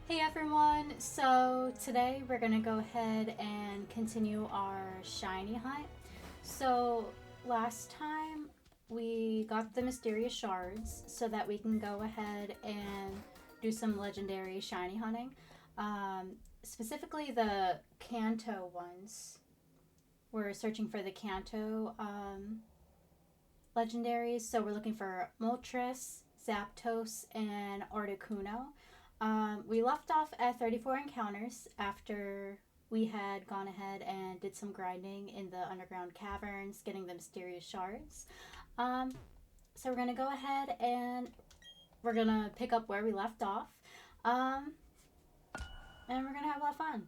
Hey everyone! So today we're gonna go ahead and continue our shiny hunt. So last time we got the mysterious shards so that we can go ahead and do some legendary shiny hunting. Specifically the Kanto ones. We're searching for the Kanto legendaries. So we're looking for Moltres, Zapdos, and Articuno. We left off at 34 encounters after we had gone ahead and did some grinding in the underground caverns, getting the mysterious shards. Um, so we're gonna go ahead and we're gonna pick up where we left off, um, and we're gonna have a lot of fun.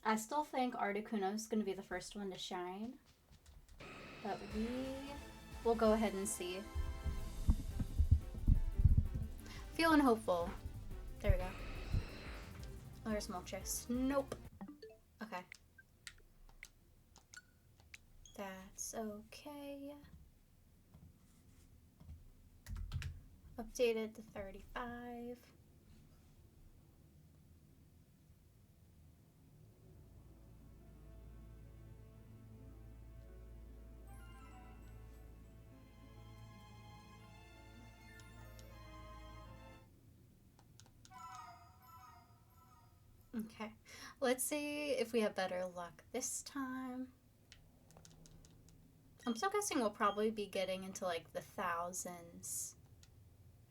I still think Articuno is gonna be the first one to shine, but we will go ahead and see. Feeling hopeful. There we go. Oh, there's Moltres. Nope. Okay. That's okay. Updated to 35. Okay. Let's see if we have better luck this time. I'm still guessing we'll probably be getting into like the thousands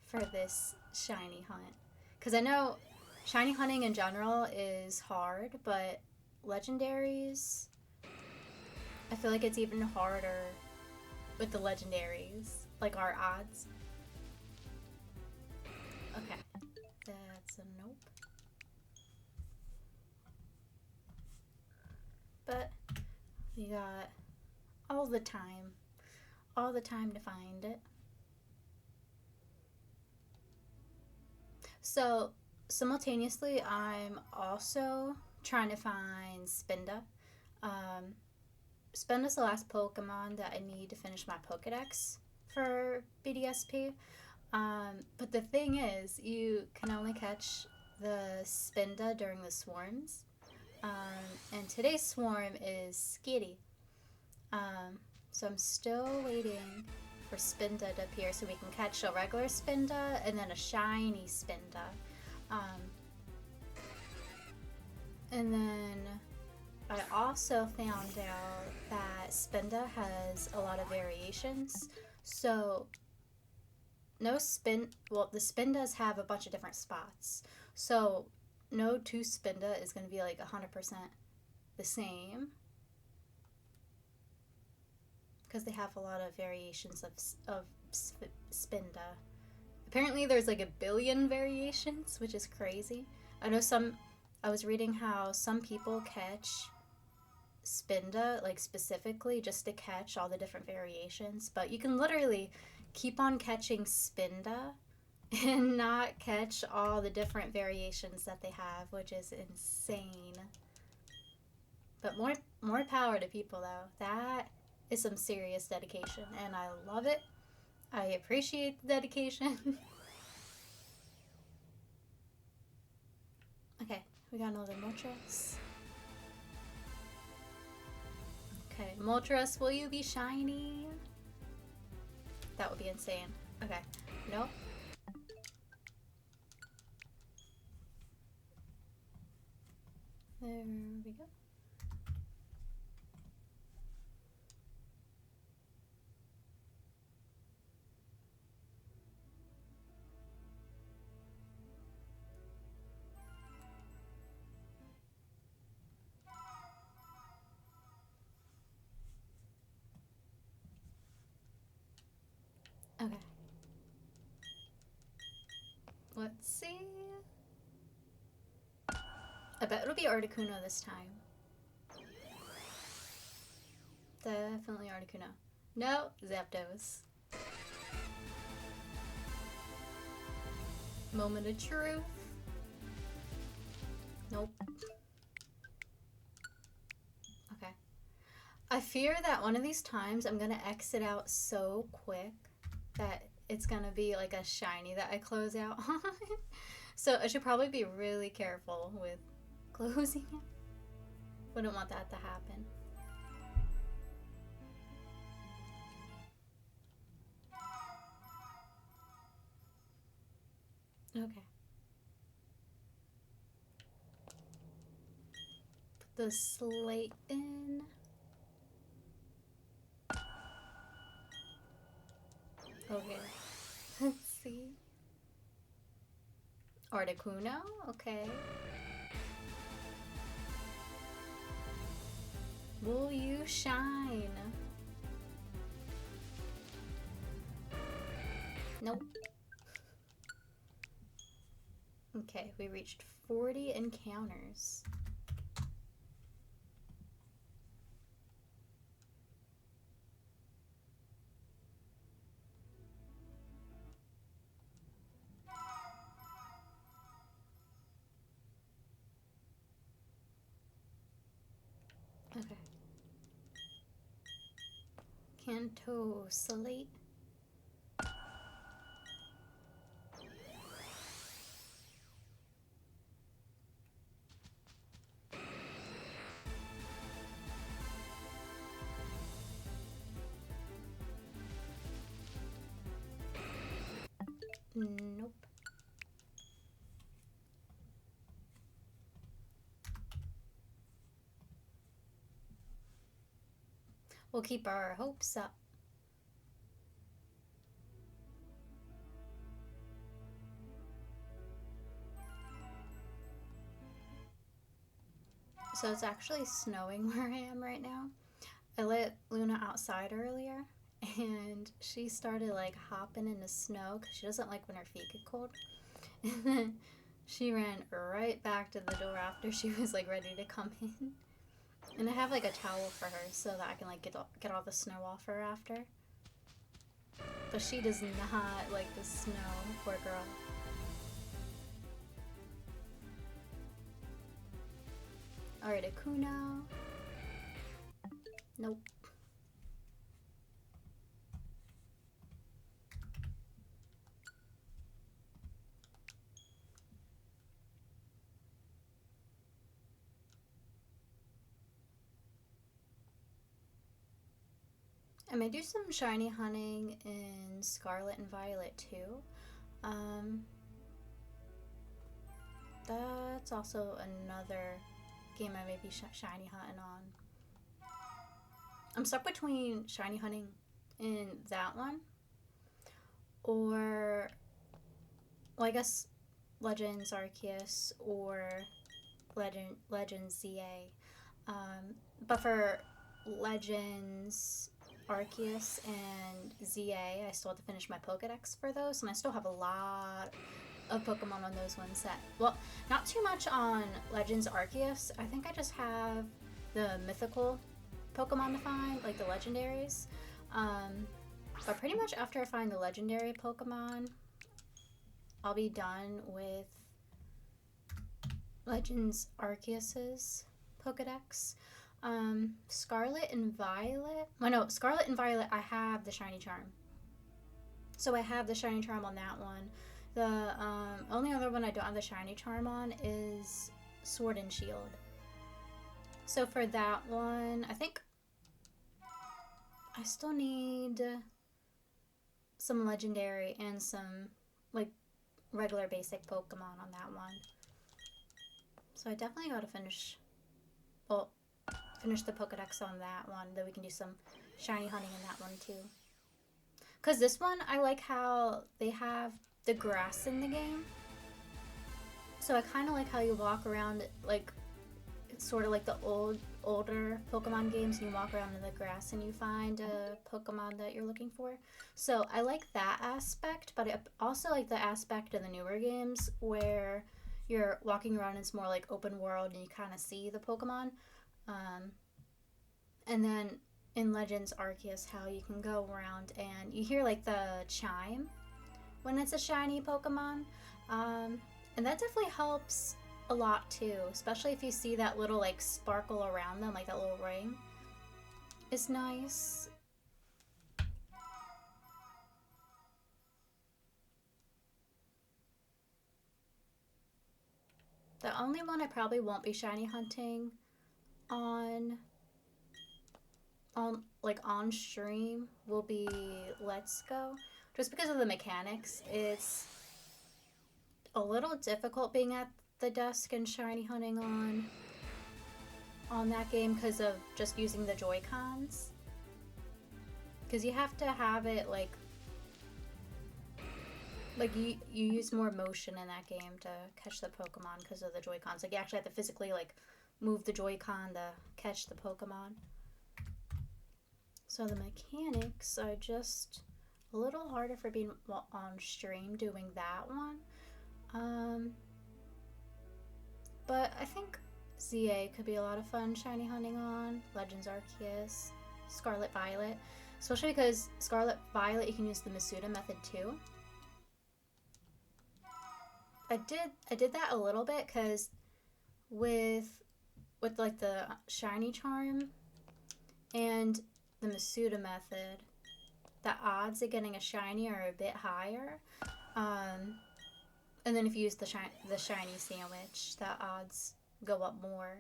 for this shiny hunt. Because I know shiny hunting in general is hard, but legendaries, I feel like it's even harder with the legendaries. Like our odds. Okay. That's a nope. But we got all the time. All the time to find it. So, simultaneously, I'm also trying to find Spinda. Um, Spinda's the last Pokemon that I need to finish my Pokedex for BDSP. But the thing is, you can only catch the Spinda during the swarms. And today's swarm is Skitty. So I'm still waiting for Spinda to appear so we can catch a regular Spinda and then a shiny Spinda. Um, and then I also found out that Spinda has a lot of variations. So the Spindas have a bunch of different spots. So no two Spinda is going to be like 100% the same because they have a lot of variations of Spinda. Apparently, there's like a billion variations, which is crazy. I know some. I was reading how some people catch Spinda like specifically just to catch all the different variations, but you can literally keep on catching Spinda and not catch all the different variations that they have, which is insane. But more power to people though. That is some serious dedication, and I love it. I appreciate the dedication. Okay, we got another Moltres. Okay, Moltres, will you be shiny? That would be insane. Okay, nope. There we go. Okay. Let's see. I bet it'll be Articuno this time. Definitely Articuno. No, Zapdos. Moment of truth. Nope. Okay. I fear that one of these times I'm gonna exit out so quick that it's gonna be like a shiny that I close out on. So I should probably be really careful with closing it. Wouldn't want that to happen. Okay. Put the slate in. Okay. Let's see. Articuno? Okay. Will you shine? Nope. Okay, we reached 40 encounters. Okay. Kanto Slate. Nope. We'll keep our hopes up. So it's actually snowing where I am right now. I let Luna outside earlier and she started like hopping in the snow because she doesn't like when her feet get cold. And then she ran right back to the door after she was like ready to come in. And I have like a towel for her so that I can like get all the snow off her after. But she does not like the snow, poor girl. Articuno. Nope. I may do some shiny hunting in Scarlet and Violet too. That's also another game I may be shiny hunting on. I'm stuck between shiny hunting in that one or, well, I guess Legends Arceus or Legends ZA. But for Legends Arceus and ZA, I still have to finish my Pokedex for those, and I still have a lot of Pokemon on those ones set. Well, not too much on Legends Arceus. I think I just have the mythical Pokemon to find, like the Legendaries. But pretty much after I find the Legendary Pokemon, I'll be done with Legends Arceus's Pokedex. Scarlet and Violet. Oh no, Scarlet and Violet, I have the Shiny Charm. So I have the Shiny Charm on that one. The only other one I don't have the Shiny Charm on is Sword and Shield. So for that one, I think I still need some Legendary and some like regular basic Pokemon on that one. So I definitely got to finish the Pokedex on that one, then we can do some shiny hunting in that one too. Because this one, I like how they have the grass in the game. So I kind of like how you walk around, like, it's sort of like the older Pokemon games, and you walk around in the grass and you find a Pokemon that you're looking for. So I like that aspect, but I also like the aspect of the newer games where you're walking around and it's more like open world and you kind of see the Pokemon. And then in Legends Arceus, how you can go around and you hear like the chime when it's a shiny Pokemon. And that definitely helps a lot too, especially if you see that little like sparkle around them, like that little ring. It's nice. The only one I probably won't be shiny hunting on on stream will be Let's Go. Just because of the mechanics. It's a little difficult being at the desk and shiny hunting on that game because of just using the Joy-Cons. Because you have to have it like you use more motion in that game to catch the Pokemon because of the Joy-Cons. Like you actually have to physically like move the Joy-Con to catch the Pokemon. So the mechanics are just a little harder for being on stream doing that one. But I think ZA could be a lot of fun shiny hunting on. Legends Arceus, Scarlet Violet. Especially because Scarlet Violet you can use the Masuda method too. I did that a little bit because with like the shiny charm and the Masuda method, the odds of getting a shiny are a bit higher. And then if you use the shiny sandwich, the odds go up more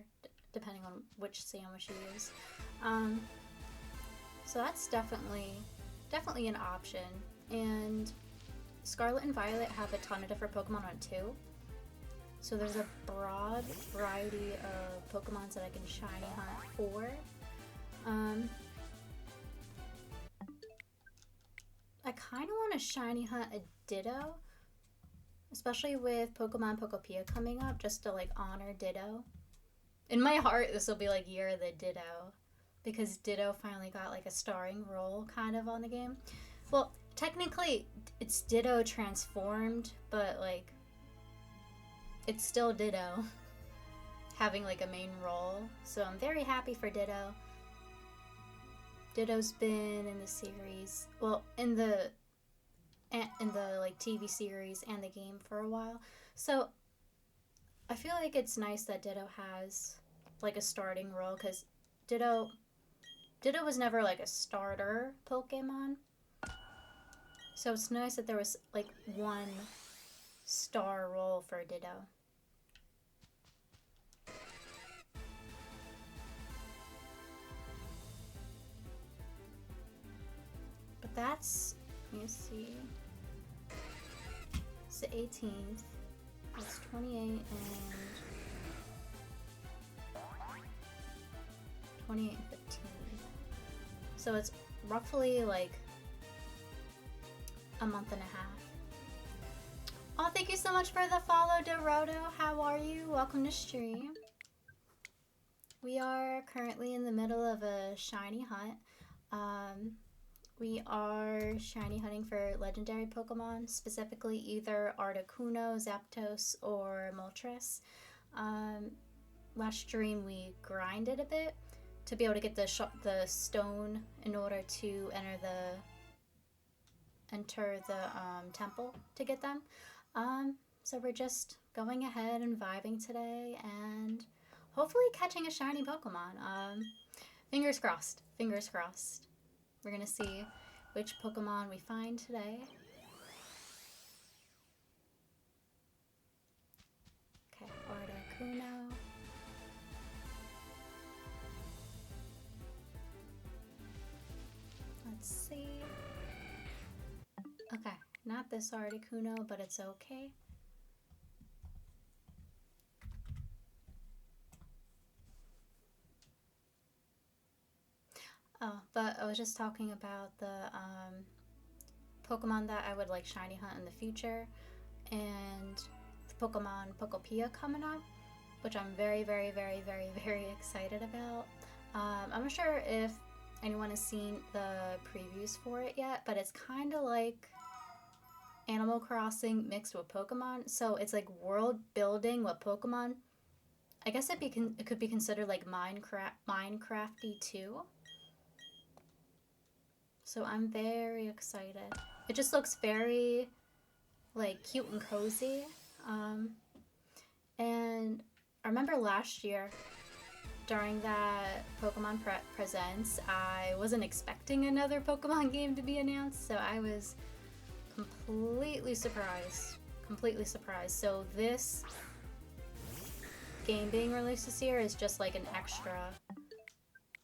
depending on which sandwich you use. So that's definitely an option. And Scarlet and Violet have a ton of different Pokemon on it too. So there's a broad variety of Pokemons that I can shiny hunt for. I kind of want to shiny hunt a Ditto, especially with Pokemon Pokopia coming up, just to like honor Ditto. In my heart, this will be like Year of the Ditto, because Ditto finally got like a starring role kind of on the game. Well, technically it's Ditto transformed, but like it's still Ditto having like a main role. So I'm very happy for Ditto. Ditto's been in the series, well, in the like TV series and the game for a while. So I feel like it's nice that Ditto has like a starting role, because Ditto was never like a starter Pokemon. So it's nice that there was like one star role for Ditto. But that's, let me see, it's the 18th, it's 28 and 28 and 15. So it's roughly like a month and a half. Oh, thank you so much for the follow, Doroto. How are you? Welcome to stream. We are currently in the middle of a shiny hunt. We are shiny hunting for legendary Pokemon, specifically either Articuno, Zapdos, or Moltres. Last stream we grinded a bit to be able to get the stone in order to enter the temple to get them. So we're just going ahead and vibing today and hopefully catching a shiny Pokemon. Fingers crossed. Fingers crossed. We're gonna see which Pokemon we find today. Okay, Articuno. Let's see. Okay, not this Articuno, but it's okay. Oh, but I was just talking about the Pokemon that I would like shiny hunt in the future, and the Pokemon Pokopia coming up, which I'm very, very, very, very, very excited about. I'm not sure if anyone has seen the previews for it yet, but it's kind of like Animal Crossing mixed with Pokemon. So it's like world building with Pokemon. I guess it could be considered like Minecrafty too. So I'm very excited. It just looks very like cute and cozy. And I remember last year during that Pokemon Presents, I wasn't expecting another Pokemon game to be announced, so I was completely surprised. Completely surprised. So this game being released this year is just like an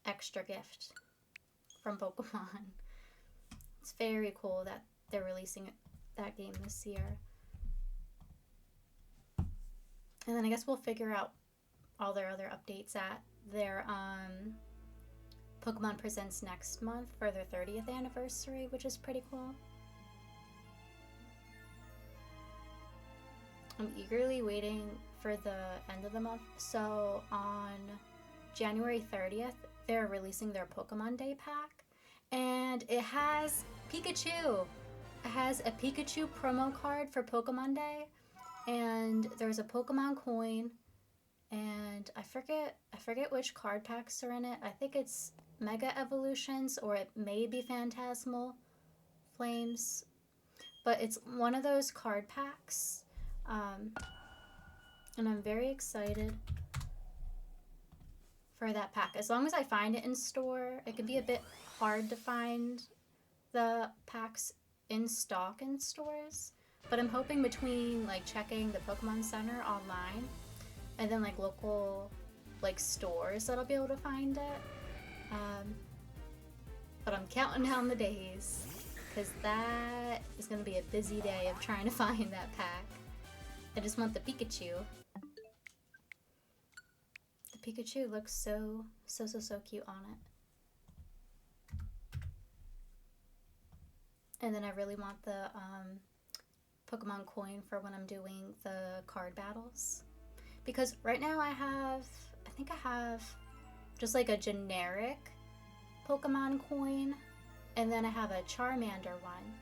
extra gift from Pokemon. It's very cool that they're releasing that game this year. And then I guess we'll figure out all their other updates at their Pokemon Presents next month for their 30th anniversary, which is pretty cool. I'm eagerly waiting for the end of the month. So on January 30th, they're releasing their Pokemon Day pack, and it has Pikachu. It has a Pikachu promo card for Pokemon Day, and there's a Pokemon coin, and I forget which card packs are in it. I think it's Mega Evolutions, or it may be Phantasmal Flames, but it's one of those card packs, and I'm very excited for that pack. As long as I find it in store. It can be a bit hard to find the packs in stock in stores, but I'm hoping between like checking the Pokemon Center online and then like local like stores that I'll be able to find it. But I'm counting down the days, because that is going to be a busy day of trying to find that pack. I just want the Pikachu. The Pikachu looks so cute on it. And then I really want the Pokemon coin for when I'm doing the card battles. Because right now I think I have just like a generic Pokemon coin, and then I have a Charmander one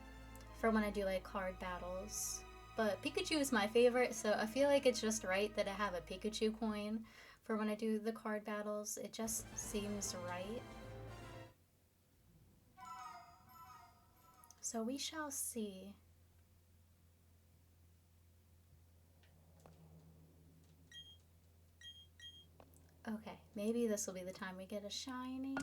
for when I do like card battles. But Pikachu is my favorite, so I feel like it's just right that I have a Pikachu coin for when I do the card battles. It just seems right. So we shall see. Okay, maybe this will be the time we get a shiny.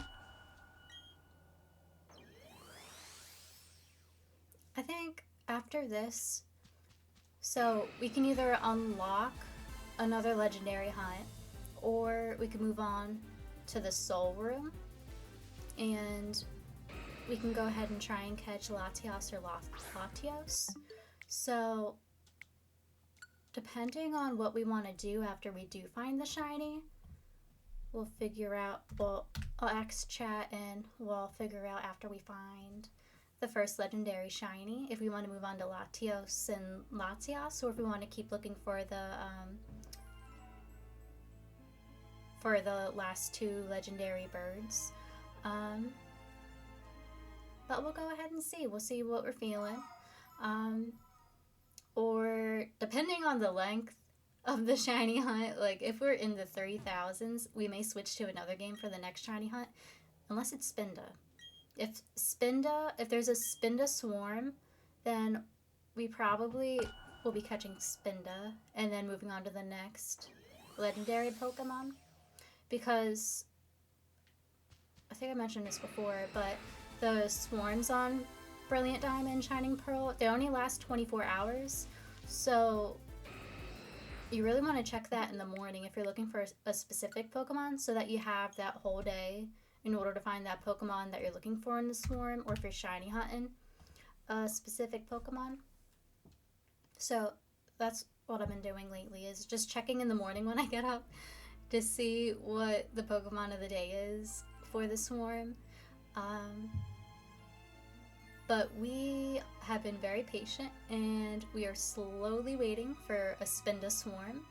I think after this, so we can either unlock another legendary hunt, or we can move on to the Soul Room, and we can go ahead and try and catch Latios or Latios. So depending on what we want to do after we do find the shiny, we'll figure out, well, I'll ask chat and we'll figure out after we find the first legendary shiny if we want to move on to Latios and Latias, or if we want to keep looking for the last two legendary birds. But we'll go ahead and see. We'll see what we're feeling. Or depending on the length of the shiny hunt, like if we're in the 3000s, we may switch to another game for the next shiny hunt, unless it's Spinda. If there's a Spinda swarm, then we probably will be catching Spinda and then moving on to the next legendary Pokemon. Because I think I mentioned this before, but the swarms on Brilliant Diamond, Shining Pearl, they only last 24 hours. So you really want to check that in the morning if you're looking for a specific Pokemon, so that you have that whole day in order to find that Pokemon that you're looking for in the swarm, or if you're shiny hunting a specific Pokemon. So that's what I've been doing lately, is just checking in the morning when I get up to see what the Pokemon of the day is for the swarm. But we have been very patient, and we are slowly waiting for a Spinda swarm.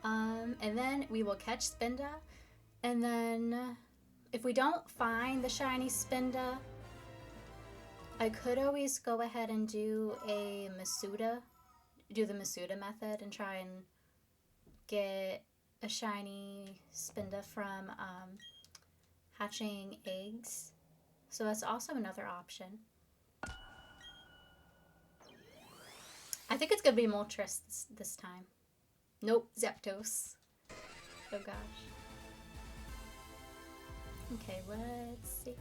And then we will catch Spinda, and then if we don't find the shiny Spinda, I could always go ahead and do the Masuda method and try and get a shiny Spinda from hatching eggs. So that's also another option. I think it's gonna be Moltres this time. Nope, Zapdos. Oh gosh. Okay, let's see.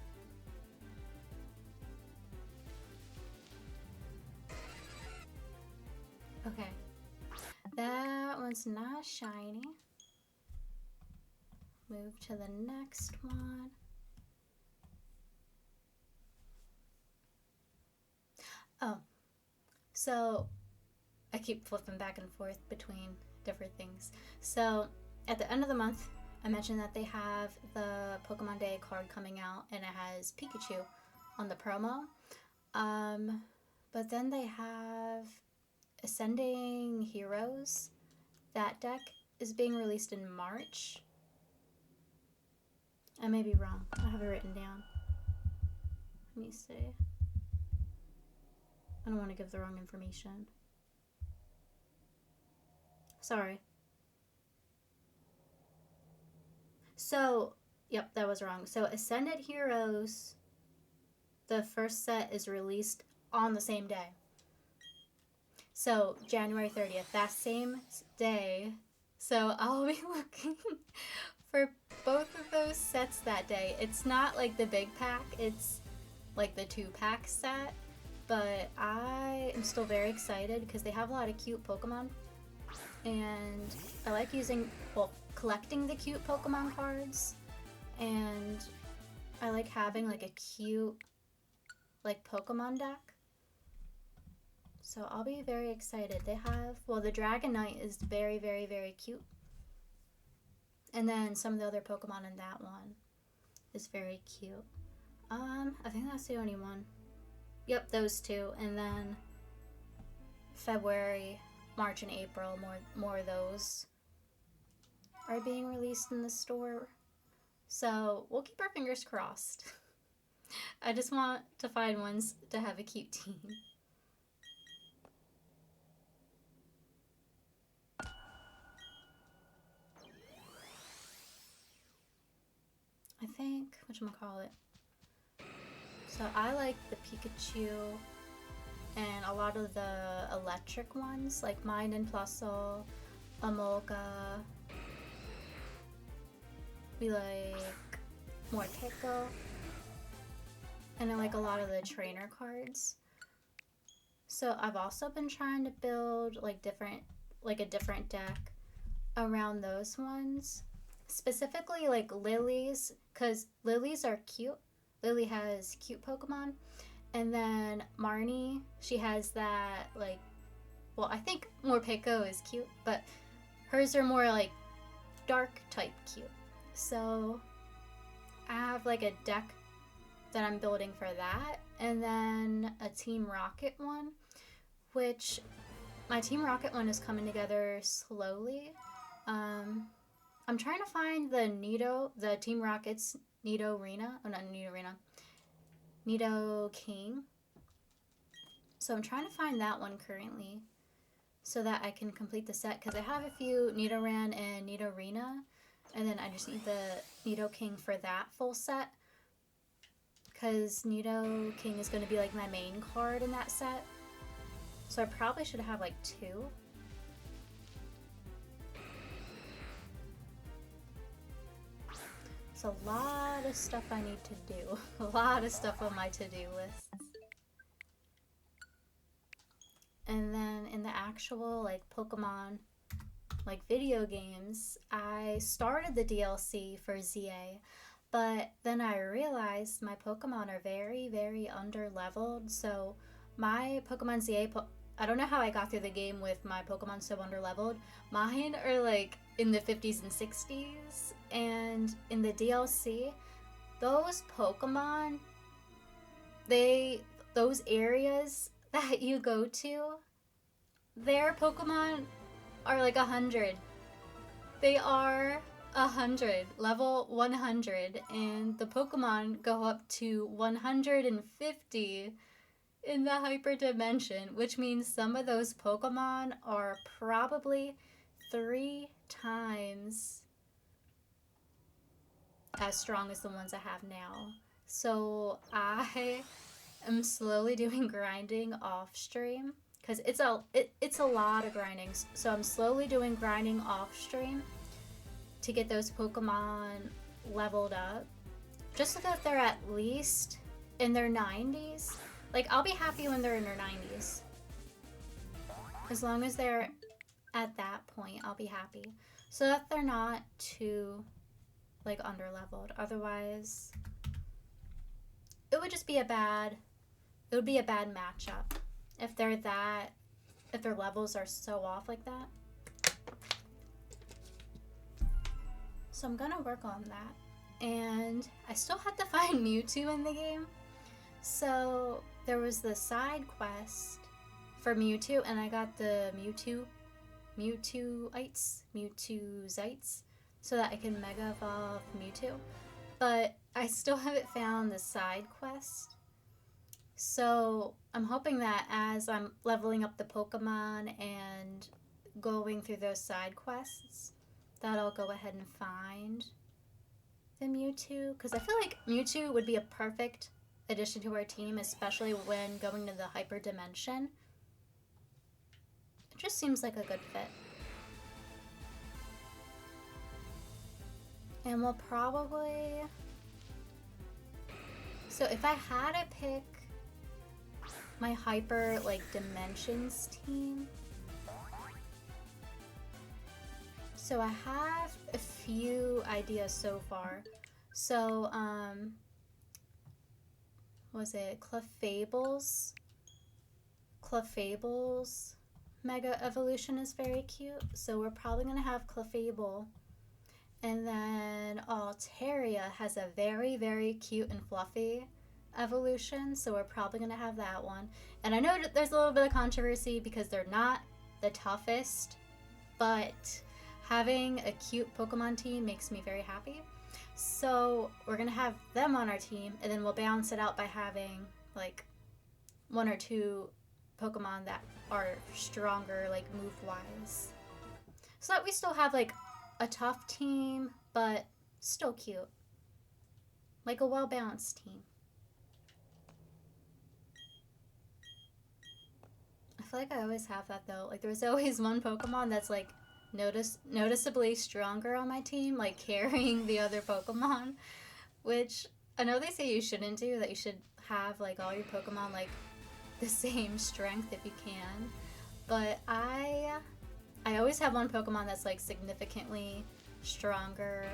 Okay. That one's not shiny. move to the next one. Oh, so I keep flipping back and forth between different things. So at the end of the month, I mentioned that they have the Pokemon Day card coming out, and it has Pikachu on the promo. But then they have Ascending Heroes. That deck is being released in March. I may be wrong. I have it written down. Let me see. I don't want to give the wrong information. Sorry. So, yep, that was wrong. So, Ascended Heroes, the first set is released on the same day. So, January 30th, that same day. So, I'll be looking for both of those sets that day. It's not like the big pack, it's like the 2-pack set. But I am still very excited because they have a lot of cute Pokemon. And I like collecting the cute Pokemon cards. And I like having like a cute like Pokemon deck. So I'll be very excited. They have, the Dragonite is very, very, very cute. And then some of the other Pokemon in that one is very cute. I think that's the only one. Yep, those two. And then February, March, and April, more of those are being released in the store. So we'll keep our fingers crossed. I just want to find ones to have a cute team. I think, whatchamacallit. So I like the Pikachu and a lot of the electric ones, like Mine and Plusle, Amolga. We like Morpeko. And I like a lot of the trainer cards. So I've also been trying to build like a different deck around those ones. Specifically like Lilies, because Lilies are cute. Lily has cute Pokemon. And then Marnie, she has that like, I think Morpeko is cute, but hers are more like dark type cute. So I have like a deck that I'm building for that. And then a Team Rocket one, which my Team Rocket one is coming together slowly. I'm trying to find the Team Rocket's Nidoreena. Oh, not Nidoreena. Nidoking. So I'm trying to find that one currently so that I can complete the set, because I have a few Nidoran and Nidoreena, and then I just need the Nidoking for that full set, because Nidoking is going to be like my main card in that set. So I probably should have like 2. It's a lot of stuff I need to do. A lot of stuff on my to-do list. And then in the actual like Pokemon like video games, I started the DLC for ZA, but then I realized my Pokemon are very, very under-leveled. So my Pokemon ZA, I don't know how I got through the game with my Pokemon so under-leveled. Mine are like in the 50s and 60s, and in the DLC, those Pokemon, those areas that you go to, their Pokemon are like 100. They are 100, level 100, and the Pokemon go up to 150 in the hyper dimension, which means some of those Pokemon are probably 3 times as strong as the ones I have now. So I am slowly doing grinding off stream, because it's a lot of grinding. So I'm slowly doing grinding off stream to get those Pokemon leveled up, just so that they're at least in their 90s. Like, I'll be happy when they're in their 90s. As long as they're at that point, I'll be happy. So that they're not too like under-leveled. Otherwise, it would just be a bad matchup if their levels are so off like that. So I'm gonna work on that. And I still have to find Mewtwo in the game. So there was the side quest for Mewtwo, and I got the Mewtwoites, so that I can Mega Evolve Mewtwo. But I still haven't found the side quest. So I'm hoping that as I'm leveling up the Pokemon and going through those side quests, that I'll go ahead and find the Mewtwo. Because I feel like Mewtwo would be a perfect addition to our team, especially when going to the Hyper Dimension. It just seems like a good fit. And we'll probably... So if I had to pick my Hyper, like, Dimensions team... So I have a few ideas so far. So, was it Clefable's Mega Evolution is very cute. So we're probably going to have Clefable. And then Altaria has a very, very cute and fluffy evolution. So we're probably going to have that one. And I know there's a little bit of controversy because they're not the toughest. But having a cute Pokemon team makes me very happy. So we're going to have them on our team. And then we'll balance it out by having like 1 or 2 Pokemon that are stronger, like move-wise. So that we still have like a tough team, but still cute. Like a well-balanced team. I feel like I always have that though. Like there's always one Pokemon that's like noticeably stronger on my team, like carrying the other Pokemon. Which I know they say you shouldn't do, that you should have like all your Pokemon like the same strength if you can. But I always have one Pokemon that's like significantly stronger,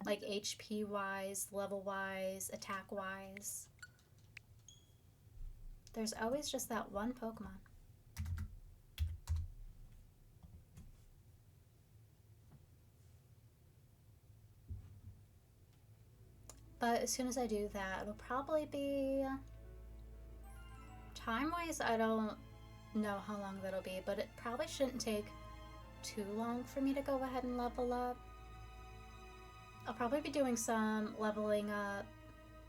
like HP wise, level wise, attack wise. There's always just that one Pokemon. But as soon as I do that, it'll probably be... Time-wise, I don't know how long that'll be, but it probably shouldn't take too long for me to go ahead and level up. I'll probably be doing some leveling up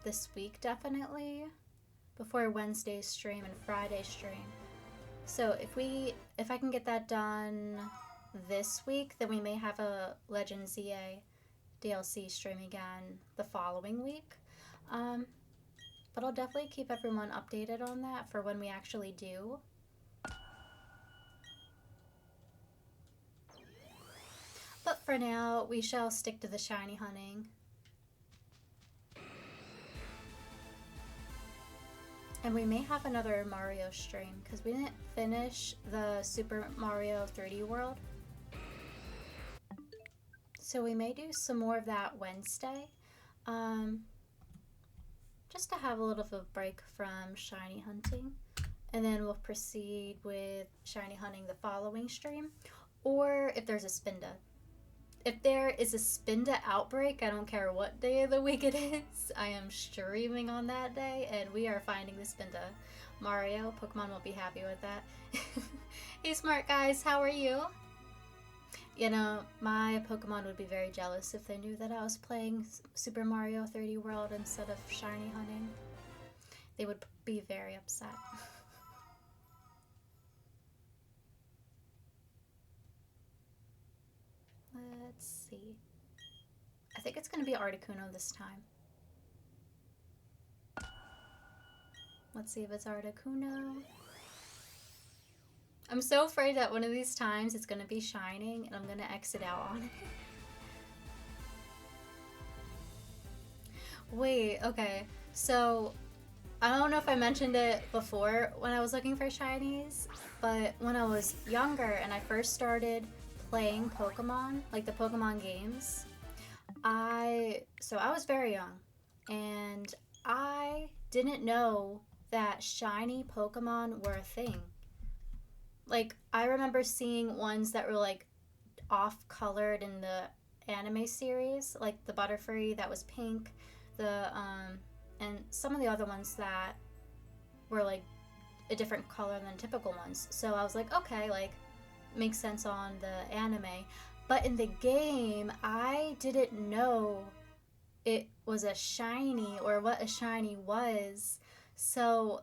this week, definitely, before Wednesday's stream and Friday's stream. So if I can get that done this week, then we may have a Legend ZA DLC stream again the following week. But I'll definitely keep everyone updated on that for when we actually do. But for now, we shall stick to the shiny hunting. And we may have another Mario stream, because we didn't finish the Super Mario 3D World. So we may do some more of that Wednesday. Just to have a little bit of a break from shiny hunting. And then we'll proceed with shiny hunting the following stream. Or if there's a Spinda. If there is a Spinda outbreak, I don't care what day of the week it is, I am streaming on that day, and we are finding the Spinda. Mario, Pokemon will be happy with that. Hey smart guys, how are you? You know, my Pokemon would be very jealous if they knew that I was playing Super Mario 3D World instead of shiny hunting. They would be very upset. Let's see. I think it's going to be Articuno this time. Let's see if it's Articuno. I'm so afraid that one of these times it's going to be shining and I'm going to exit out on it. Wait, okay. So, I don't know if I mentioned it before when I was looking for shinies, but when I was younger and I first started playing Pokemon, like the Pokemon games, I was very young, and I didn't know that shiny Pokemon were a thing. Like, I remember seeing ones that were like off colored in the anime series, like the Butterfree that was pink, the and some of the other ones that were like a different color than typical ones. So I was like, okay, like makes sense on the anime. But in the game, I didn't know it was a shiny or what a shiny was. So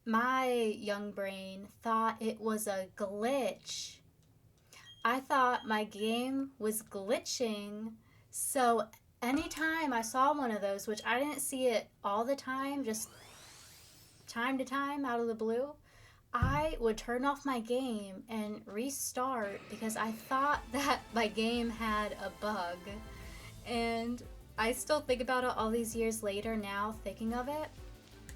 my young brain thought it was a glitch. I thought my game was glitching. So anytime I saw one of those, which I didn't see it all the time, just time to time out of the blue, I would turn off my game and restart because I thought that my game had a bug. And I still think about it all these years later now, thinking of it.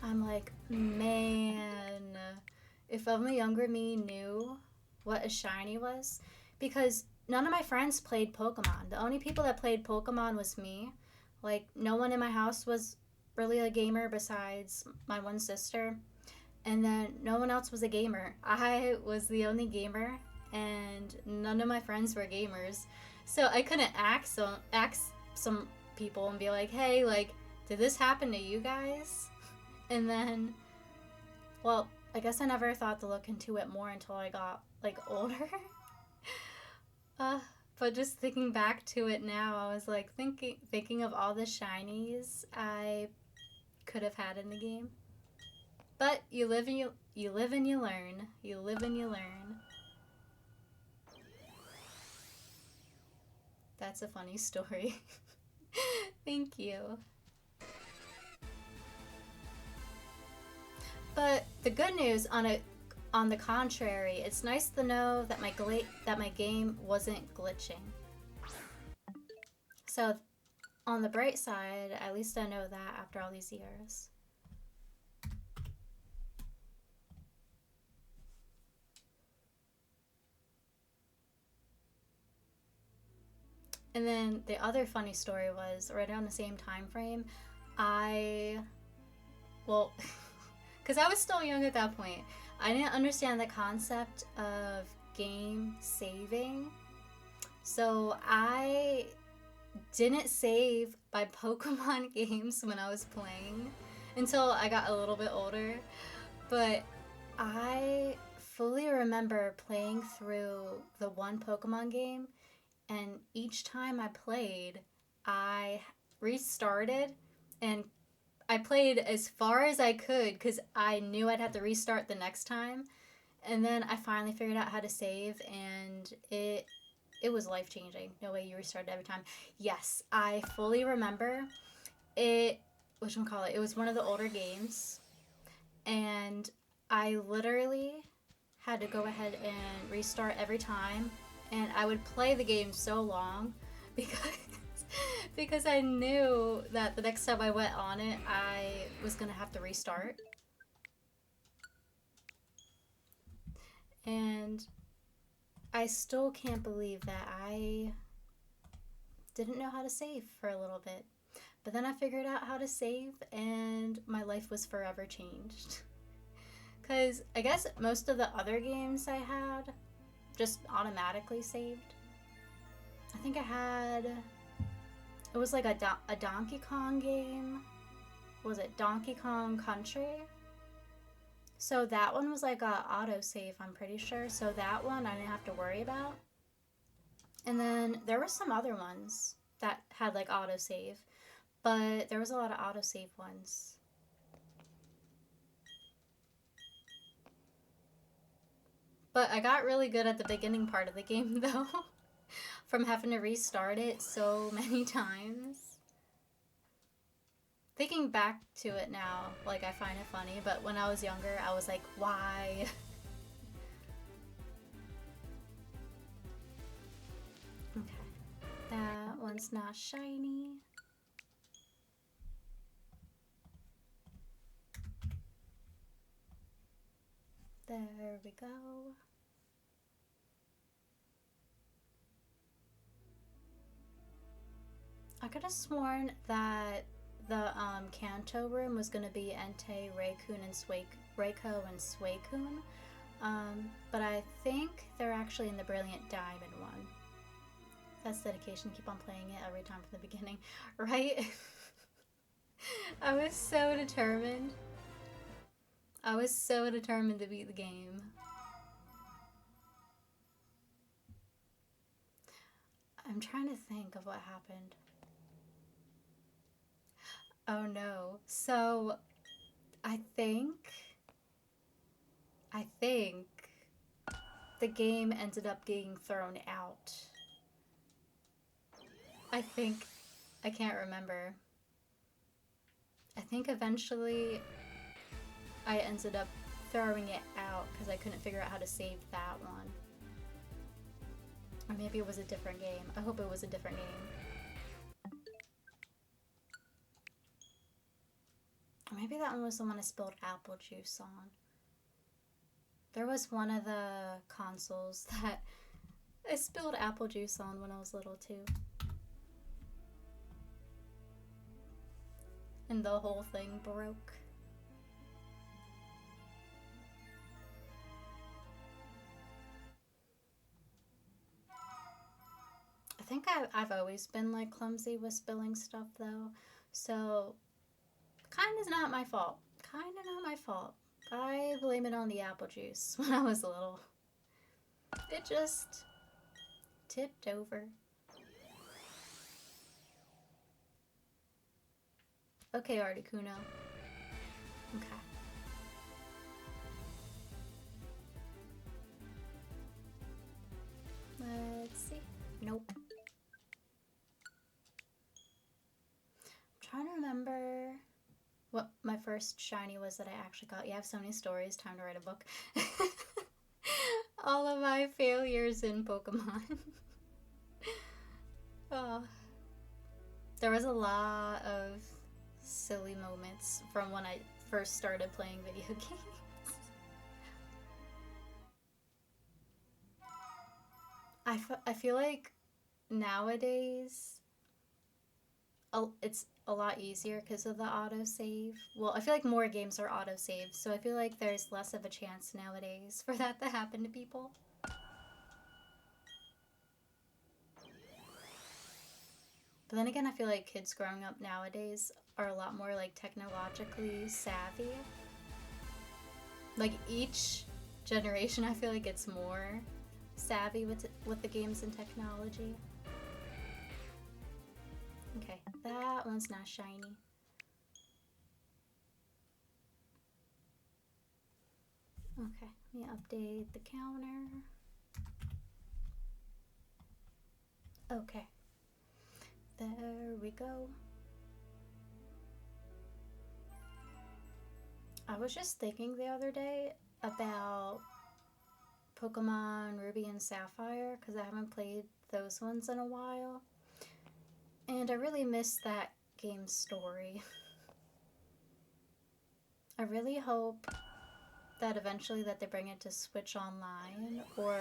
I'm like, man, if only younger me knew what a shiny was. Because none of my friends played Pokemon. The only people that played Pokemon was me. Like, no one in my house was really a gamer besides my one sister. And then no one else was a gamer. I was the only gamer, and none of my friends were gamers. So I couldn't ask some people and be like, hey, like, did this happen to you guys? And then, well, I guess I never thought to look into it more until I got like older. uh, but just thinking back to it now, I was like thinking of all the shinies I could have had in the game. But you live and you learn. You live and you learn. That's a funny story. Thank you. But the good news on the contrary, it's nice to know that my game wasn't glitching. So on the bright side, at least I know that after all these years. And then the other funny story was right around the same time frame, I well, because I was still young at that point, I didn't understand the concept of game saving. So I didn't save my Pokemon games when I was playing until I got a little bit older. But I fully remember playing through the one Pokemon game, and each time I played, I restarted and I played as far as I could because I knew I'd have to restart the next time. And then I finally figured out how to save, and it was life changing. No way you restarted every time. Yes, I fully remember it. It was one of the older games, and I literally had to go ahead and restart every time, and I would play the game so long because because I knew that the next time I went on it, I was gonna have to restart. And I still can't believe that I didn't know how to save for a little bit. But then I figured out how to save, and my life was forever changed. Because I guess most of the other games I had just automatically saved. I think I had. It was like a Donkey Kong game. Was it Donkey Kong Country? So that one was like a autosave, I'm pretty sure. So that one I didn't have to worry about. And then there were some other ones that had like autosave, but there was a lot of autosave ones. But I got really good at the beginning part of the game though, from having to restart it so many times. Thinking back to it now, like I find it funny, but when I was younger, I was like, why? Okay. That one's not shiny. There we go. I could have sworn that the Kanto room was gonna be Entei, Reikun, and Reiko and Suicune. But I think they're actually in the Brilliant Diamond one. That's dedication. Keep on playing it every time from the beginning, right? I was so determined. I was so determined to beat the game. I'm trying to think of what happened. Oh no. So, I think the game ended up getting thrown out. I think, I can't remember. I think eventually I ended up throwing it out because I couldn't figure out how to save that one. Or maybe it was a different game. I hope it was a different game. Or maybe that one was the one I spilled apple juice on. There was one of the consoles that I spilled apple juice on when I was little too. And the whole thing broke. I think I've always been like clumsy with spilling stuff though. So kind of not my fault. Kind of not my fault. I blame it on the apple juice when I was little. It just tipped over. Okay, Articuno. Okay. Let's see. Nope. I'm trying to remember what my first shiny was that I actually got. Yeah, I have so many stories. Time to write a book. All of my failures in Pokemon. Oh. There was a lot of silly moments from when I first started playing video games. I feel like nowadays it's a lot easier because of the autosave. Well, I feel like more games are autosave, so I feel like there's less of a chance nowadays for that to happen to people. But then again, I feel like kids growing up nowadays are a lot more like technologically savvy. Like each generation, I feel like it's more savvy with the games and technology. Okay, that one's not shiny. Okay, let me update the counter. Okay, there we go. I was just thinking the other day about Pokemon Ruby and Sapphire because I haven't played those ones in a while. And I really miss that game's story. I really hope that eventually that they bring it to Switch Online or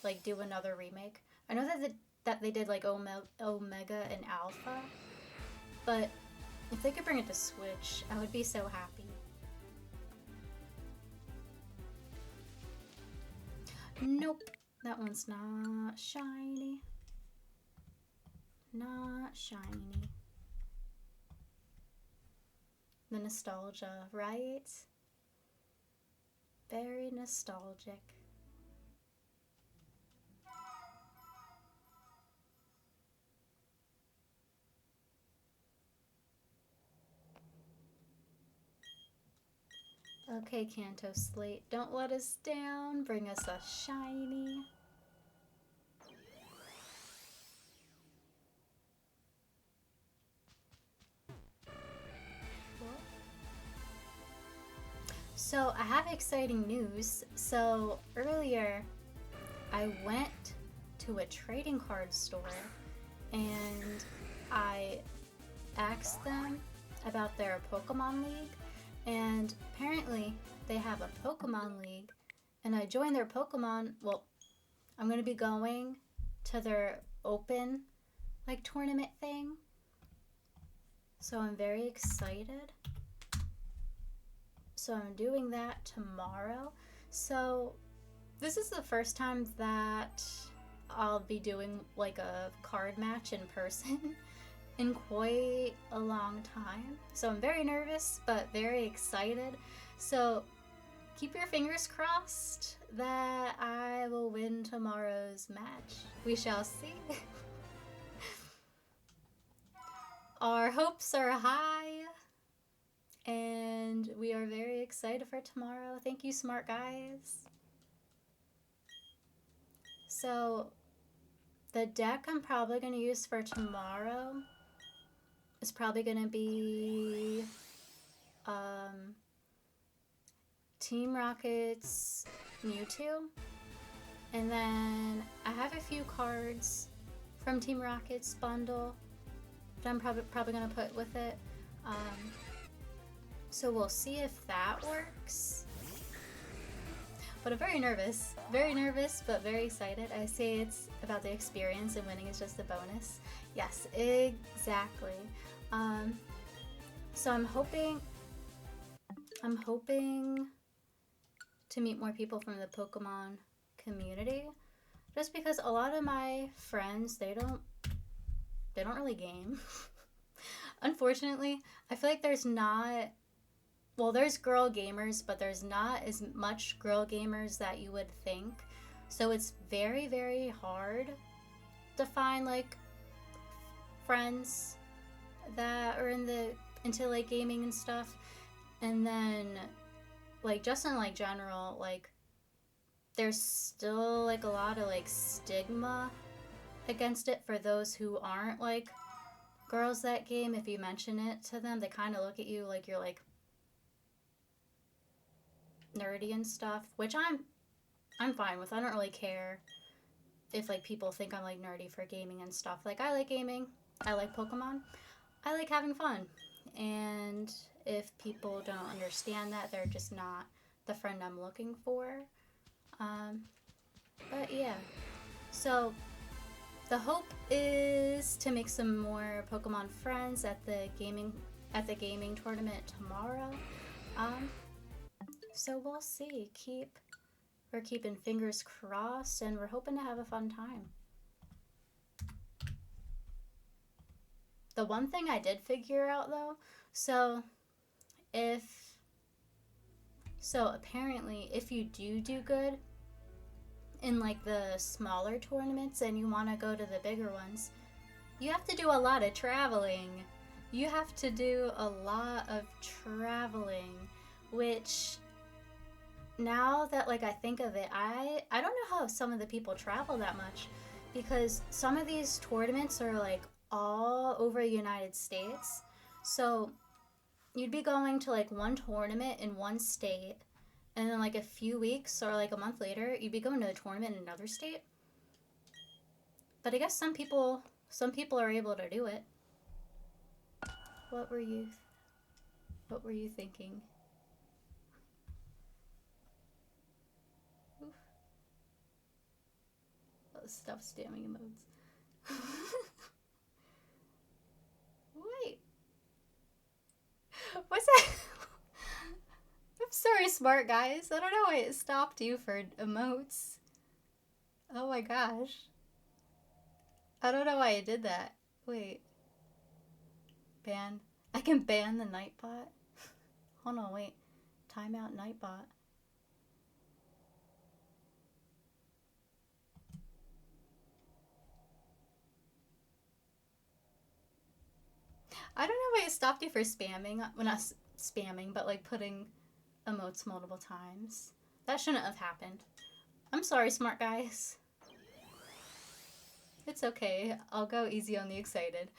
like do another remake. I know that they did like Omega and Alpha, but if they could bring it to Switch, I would be so happy. Nope, that one's not shiny. Not shiny. The nostalgia, right? Very nostalgic. Okay, Kanto Slate, don't let us down. Bring us a shiny. So I have exciting news. So earlier I went to a trading card store and I asked them about their Pokemon League, and apparently they have a Pokemon League, and I joined their Pokemon. Well, I'm going to be going to their open like tournament thing, So I'm very excited. So I'm doing that tomorrow. So this is the first time that I'll be doing like a card match in person in quite a long time. So I'm very nervous, but very excited. So keep your fingers crossed that I will win tomorrow's match. We shall see. Our hopes are high, and we are very excited for tomorrow. Thank you, smart guys. So the deck I'm probably going to use for tomorrow is probably going to be Team Rocket's Mewtwo. And then I have a few cards from Team Rocket's bundle that I'm probably going to put with it. So we'll see if that works. But I'm very nervous, but very excited. I say it's about the experience and winning is just a bonus. Yes, exactly. So I'm hoping to meet more people from the Pokemon community, just because a lot of my friends, they don't really game. Unfortunately, I feel like there's girl gamers, but there's not as much girl gamers that you would think. So it's very, very hard to find like friends that are into like gaming and stuff. And then like just in like general, like there's still like a lot of like stigma against it for those who aren't like girls that game. If you mention it to them, they kind of look at you like you're like nerdy and stuff, which I'm fine with. I don't really care if like people think I'm like nerdy for gaming and stuff. Like I like gaming, I like Pokemon, I like having fun. And if people don't understand that, they're just not the friend I'm looking for. But yeah, so the hope is to make some more Pokemon friends at the gaming tournament tomorrow. So we'll see. We're keeping fingers crossed, and we're hoping to have a fun time. The one thing I did figure out though, so apparently if you do good in like the smaller tournaments and you want to go to the bigger ones, you have to do a lot of traveling. You have to do a lot of traveling, which now that like I think of it, I don't know how some of the people travel that much, because some of these tournaments are like all over the United States. So you'd be going to like one tournament in one state, and then like a few weeks or like a month later, you'd be going to a tournament in another state. But I guess some people are able to do it. What were you thinking? Oof. Oh, stop spamming emotes. Wait. What's that? I'm sorry, smart guys. I don't know why it stopped you for emotes. Oh my gosh. I don't know why I did that. Wait. Ban. I can ban the Nightbot? Hold on, wait. Timeout Nightbot. I don't know why it stopped you for spamming. Well, not spamming, but like putting emotes multiple times. That shouldn't have happened. I'm sorry, smart guys. It's okay. I'll go easy on the excited.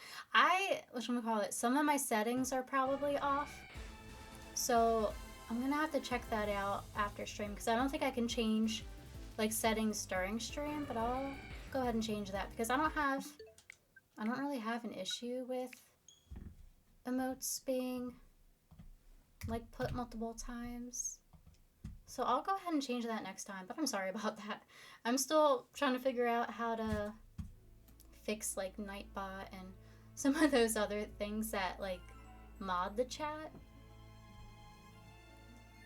Some of my settings are probably off. So I'm gonna have to check that out after stream, because I don't think I can change like settings during stream, but I'll go ahead and change that, because I don't really have an issue with emotes being like put multiple times. So I'll go ahead and change that next time, but I'm sorry about that. I'm still trying to figure out how to fix like Nightbot and some of those other things that like mod the chat.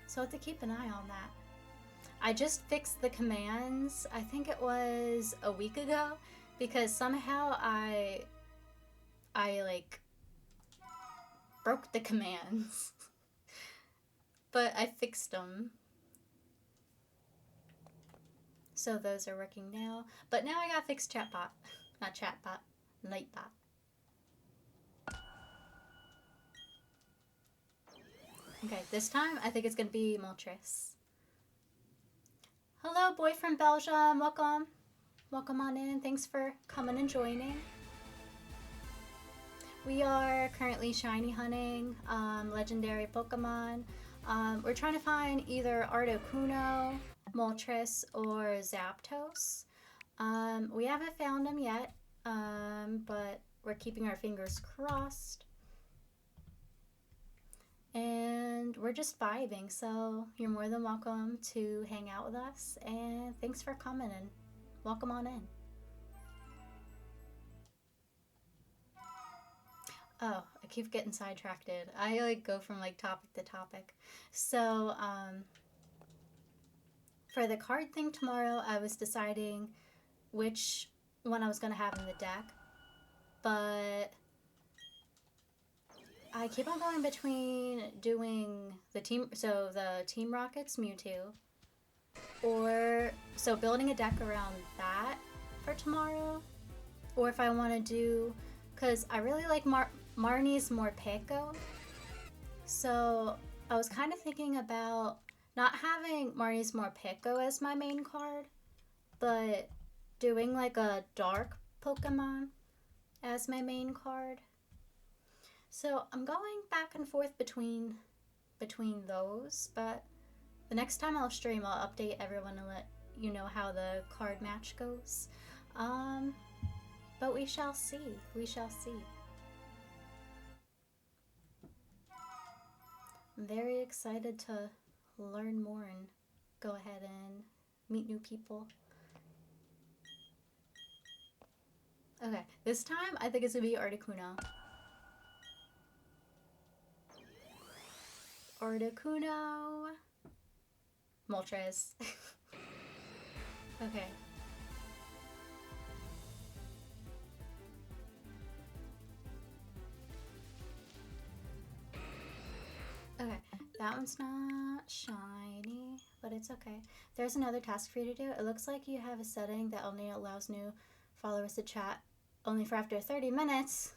So I have to keep an eye on that. I just fixed the commands, I think it was a week ago, because somehow I like broke the commands. But I fixed them. So those are working now. But now I gotta fix chatbot. Not chatbot, nightbot. Okay, this time I think it's gonna be Moltres. Hello, boy from Belgium. Welcome. Welcome on in. Thanks for coming and joining. We are currently shiny hunting legendary Pokemon. We're trying to find either Articuno, Moltres, or Zapdos. We haven't found them yet, but we're keeping our fingers crossed. And we're just vibing, so you're more than welcome to hang out with us. And thanks for coming and welcome on in. Oh, I keep getting sidetracked. I like go from like topic to topic. So, for the card thing tomorrow, I was deciding which one I was going to have in the deck. But I keep on going between doing the Team Rocket's Mewtwo, or so building a deck around that for tomorrow, or if I want to do, because I really like Marnie's Morpeko, so I was kind of thinking about not having Marnie's Morpeko as my main card, but doing like a dark Pokemon as my main card. So I'm going back and forth between those, but the next time I'll stream, I'll update everyone and let you know how the card match goes. But we shall see. We shall see. I'm very excited to learn more and go ahead and meet new people. Okay, this time I think it's gonna be Articuno. Articuno. Moltres. Okay. Okay, that one's not shiny, but it's okay. There's another task for you to do. It looks like you have a setting that only allows new followers to chat only for after 30 minutes.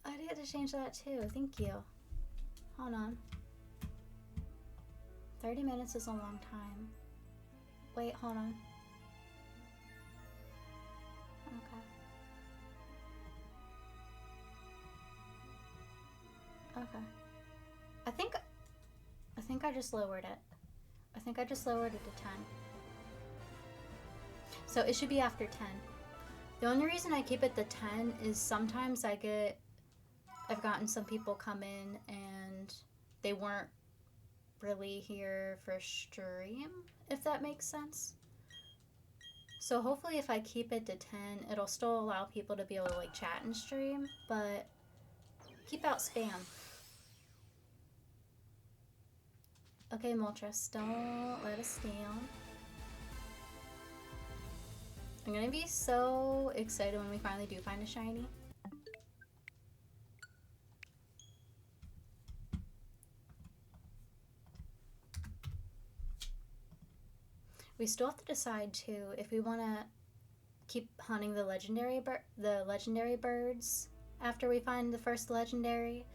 I need to change that too. Thank you. Hold on. 30 minutes is a long time. Wait, hold on. Okay. I think I just lowered it. I think I just lowered it to 10. So it should be after 10. The only reason I keep it to 10 is sometimes I've gotten some people come in and they weren't really here for stream, if that makes sense. So hopefully if I keep it to 10, it'll still allow people to be able to like chat and stream, but keep out spam. Okay, Moltres, don't let us down. I'm gonna be so excited when we finally do find a shiny. We still have to decide too if we want to keep hunting the legendary birds after we find the first legendary,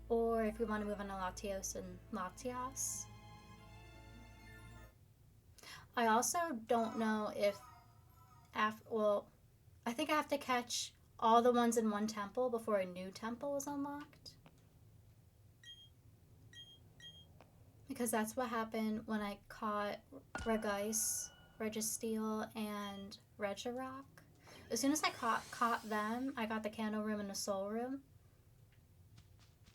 or if we want to move on to Latios and Latias. I also don't know if I think I have to catch all the ones in one temple before a new temple is unlocked. Because that's what happened when I caught Regis, Registeel, and Regirock. As soon as I caught them, I got the Candle Room and the Soul Room.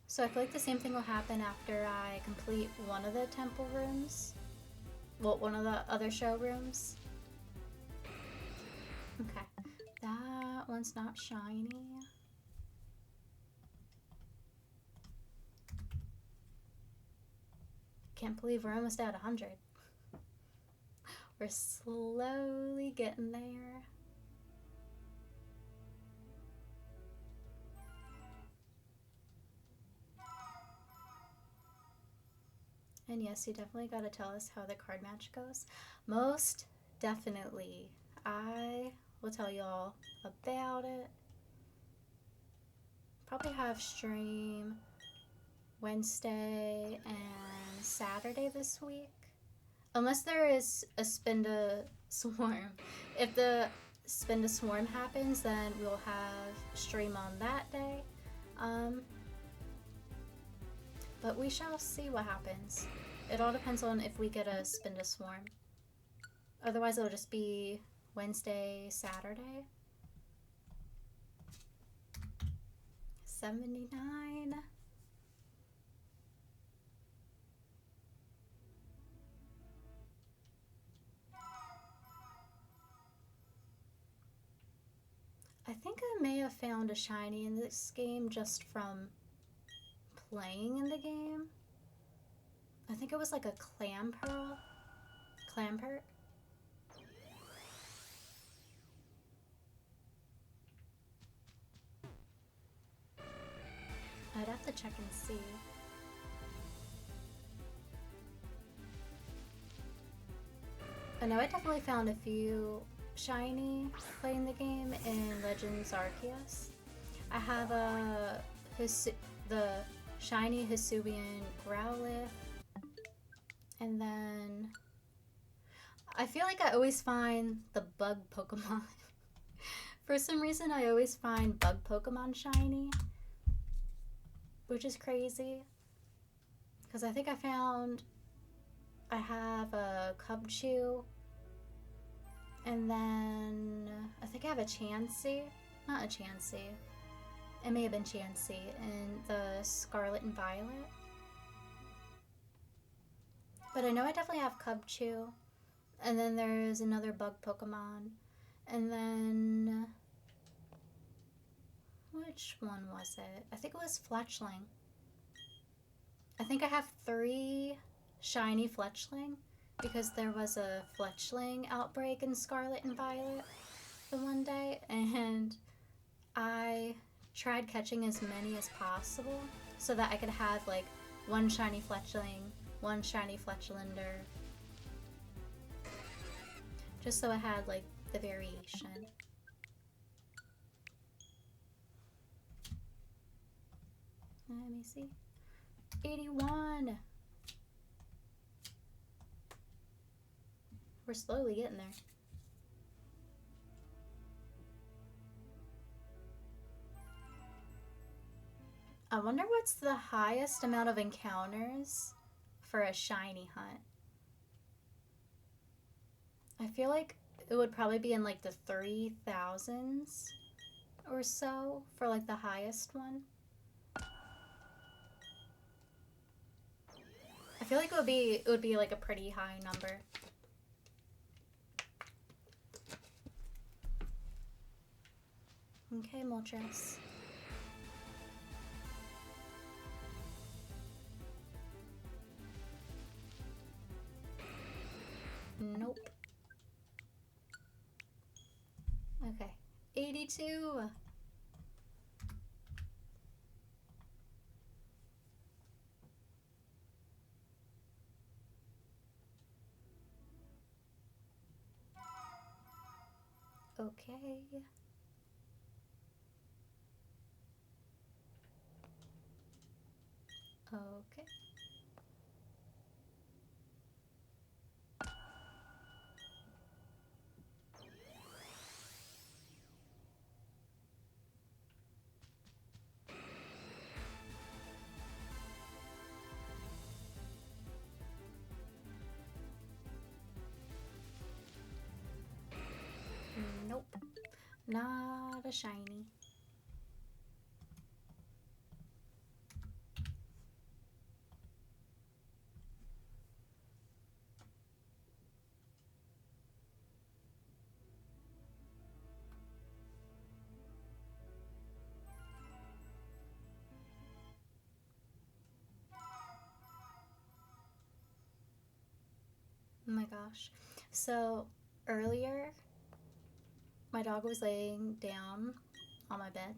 So I feel like the same thing will happen after I complete one of the temple rooms. Well, one of the other showrooms. Okay, that one's not shiny. Can't believe we're almost at 100. We're slowly getting there. And yes, you definitely gotta tell us how the card match goes. Most definitely. I will tell y'all about it. Probably have stream Wednesday and Saturday this week. Unless there is a Spinda Swarm. If the Spinda Swarm happens, then we'll have stream on that day. But we shall see what happens. It all depends on if we get a Spinda Swarm. Otherwise, it'll just be Wednesday, Saturday. 79. I think I may have found a shiny in this game just from playing in the game. I think it was like a Clamperl. Clampert. I'd have to check and see. I know I definitely found a few shiny playing the game in Legends Arceus. I have the shiny Hisuian Growlithe, and then I feel like I always find the bug Pokemon. For some reason, I always find bug Pokemon shiny, which is crazy. Because I think I have a Cubchoo, and then I think I have a Chansey. Not a Chansey. It may have been Chansey in the Scarlet and Violet. But I know I definitely have Cubchoo. And then there's another bug Pokemon. And then... which one was it? I think it was Fletchling. I think I have 3 shiny Fletchling because there was a Fletchling outbreak in Scarlet and Violet the one day, and I tried catching as many as possible so that I could have like 1 shiny Fletchling, 1 shiny Fletchlander, just so I had like the variation. Let me see. 81. We're slowly getting there. I wonder what's the highest amount of encounters for a shiny hunt. I feel like it would probably be in like the 3,000s or so for like the highest one. I feel like it would be like a pretty high number. Okay, Moltres. Nope. Okay. 82. Okay. Okay. Nope. Not a shiny. Oh my gosh. So earlier, my dog was laying down on my bed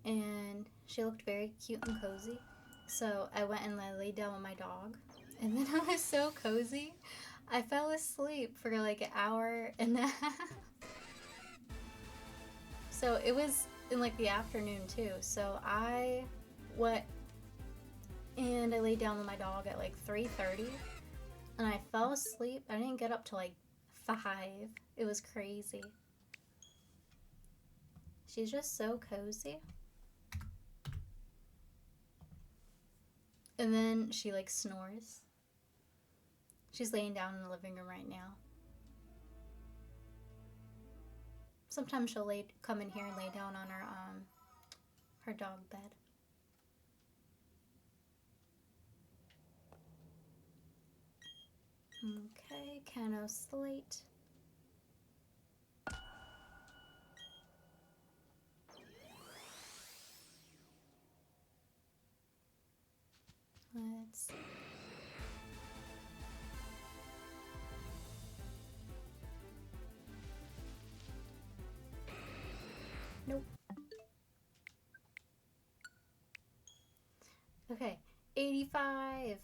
and she looked very cute and cozy. So I went and I laid down with my dog. And then I was so cozy, I fell asleep for like an hour and a half. So it was in like the afternoon too. So I went and I laid down with my dog at like 3:30 and I fell asleep. I didn't get up till like 5. It was crazy. She's just so cozy. And then she like snores. She's laying down in the living room right now. Sometimes she'll come in here and lay down on her dog bed. Okay, Cano Slate. Let's see. Nope. Okay, 85.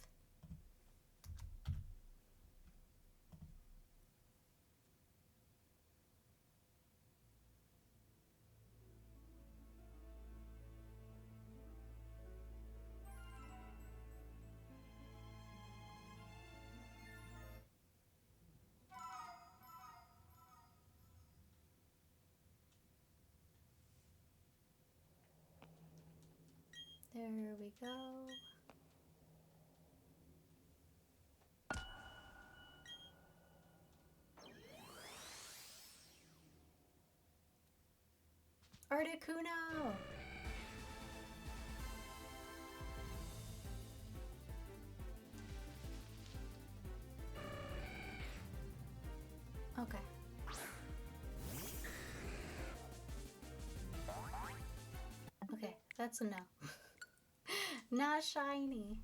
There we go. Articuno! Okay. Okay, that's a no. Not shiny.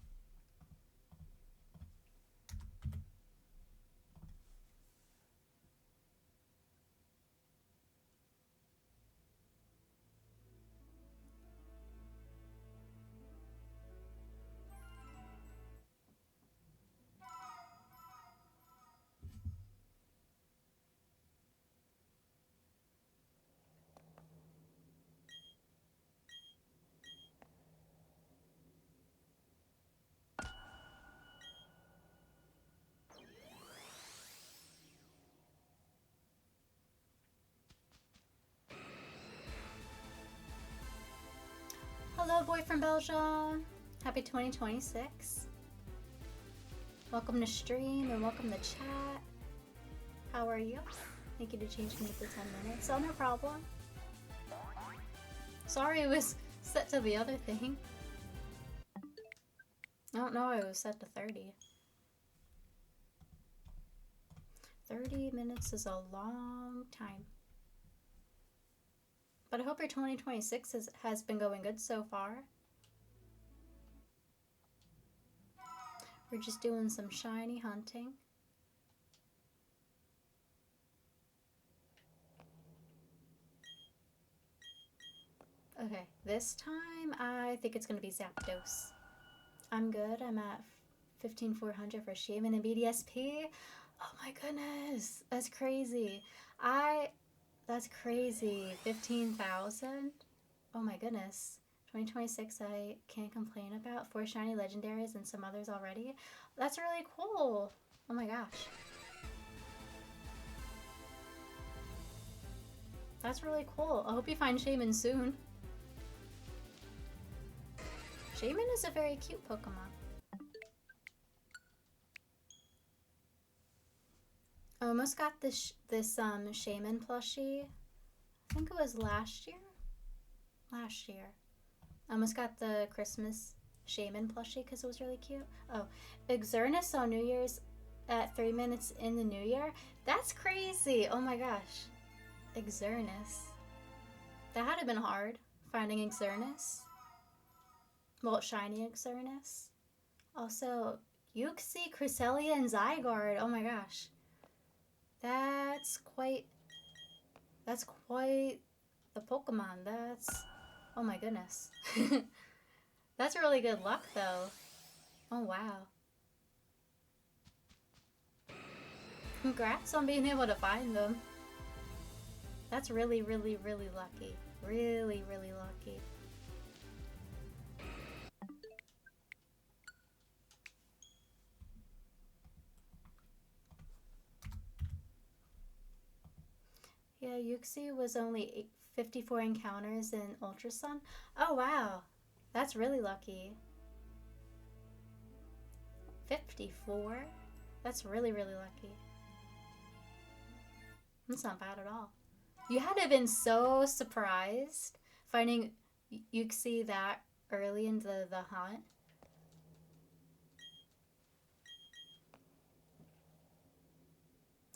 Hello, boy from Belgium. Happy 2026. Welcome to stream and welcome to chat. How are you? Thank you to change me for 10 minutes. Oh, no problem. Sorry it was set to the other thing. I don't know, it was set to 30. 30 minutes is a long time. But I hope your 2026 has been going good so far. We're just doing some shiny hunting. Okay, this time I think it's going to be Zapdos. I'm good. I'm at 15,400 for Shaman and BDSP. Oh my goodness, that's crazy. That's crazy. 15,000? Oh my goodness. 2026 I can't complain about. 4 shiny legendaries and some others already. That's really cool. Oh my gosh. That's really cool. I hope you find Shaman soon. Shaman is a very cute Pokemon. I almost got this Shaman plushie. I think it was last year. I almost got the Christmas Shaman plushie because it was really cute. Oh, Xerneas on New Year's at 3 minutes in the new year. That's crazy. Oh my gosh. Xerneas. That had to have been hard, finding Xerneas. Well, shiny Xerneas. Also, Uxie, Cresselia, and Zygarde. Oh my gosh. That's quite the Pokemon. Oh my goodness. That's really good luck though. Oh wow. Congrats on being able to find them. That's really, really, really lucky. Really, really lucky. Yeah, Uxie was only 54 encounters in Ultra Sun. Oh wow. That's really lucky. 54? That's really, really lucky. That's not bad at all. You had to have been so surprised finding Uxie that early into the hunt.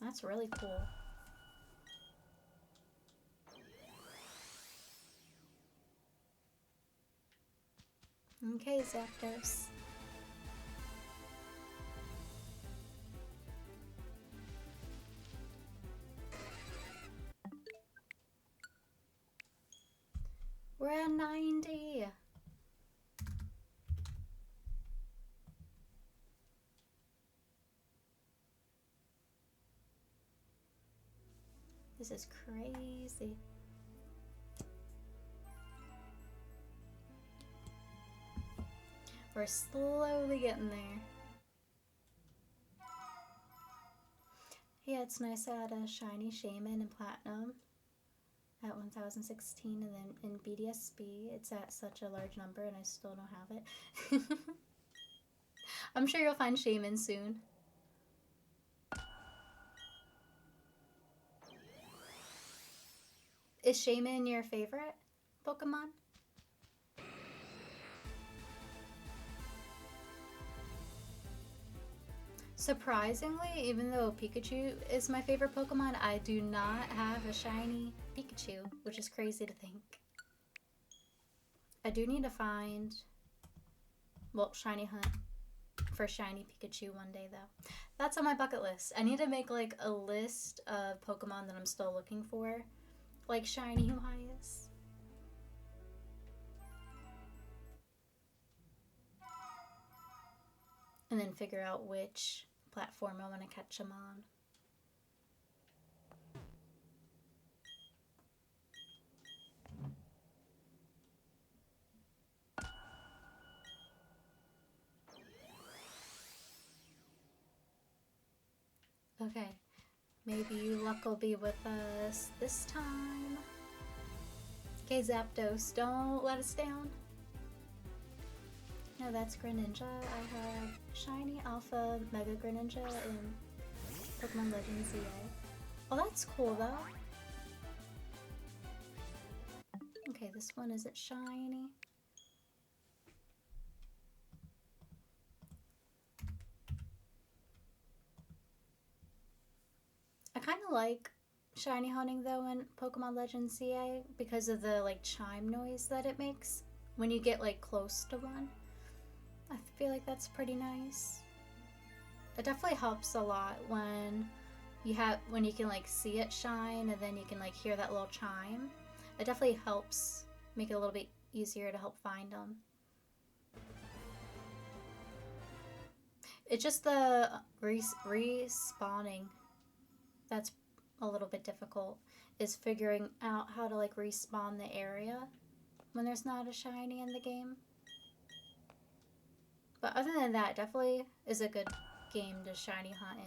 That's really cool. Okay, Zapdos. We're at 90. This is crazy. We're slowly getting there. Yeah, it's nice to add a shiny Shaman in Platinum at 1016, and then in BDSB it's at such a large number and I still don't have it. I'm sure you'll find Shaman soon. Is Shaman your favorite Pokemon? Surprisingly, even though Pikachu is my favorite Pokemon, I do not have a shiny Pikachu, which is crazy to think. I do need to find, well, shiny hunt for shiny Pikachu one day though. That's on my bucket list. I need to make like a list of Pokemon that I'm still looking for, like shiny Huayas. And then figure out which platform I want to catch them on. Okay, maybe luck will be with us this time. Okay, Zapdos, don't let us down. No, that's Greninja. I have Shiny Alpha Mega Greninja in Pokemon Legends ZA. Oh, that's cool though. Okay, this one isn't shiny. I kind of like shiny hunting though in Pokemon Legends CA because of the like chime noise that it makes when you get like close to one. I feel like that's pretty nice. It definitely helps a lot when you can like see it shine and then you can like hear that little chime. It definitely helps make it a little bit easier to help find them. It's just the respawning that's a little bit difficult, is figuring out how to like respawn the area when there's not a shiny in the game. But other than that, definitely is a good game to shiny hunt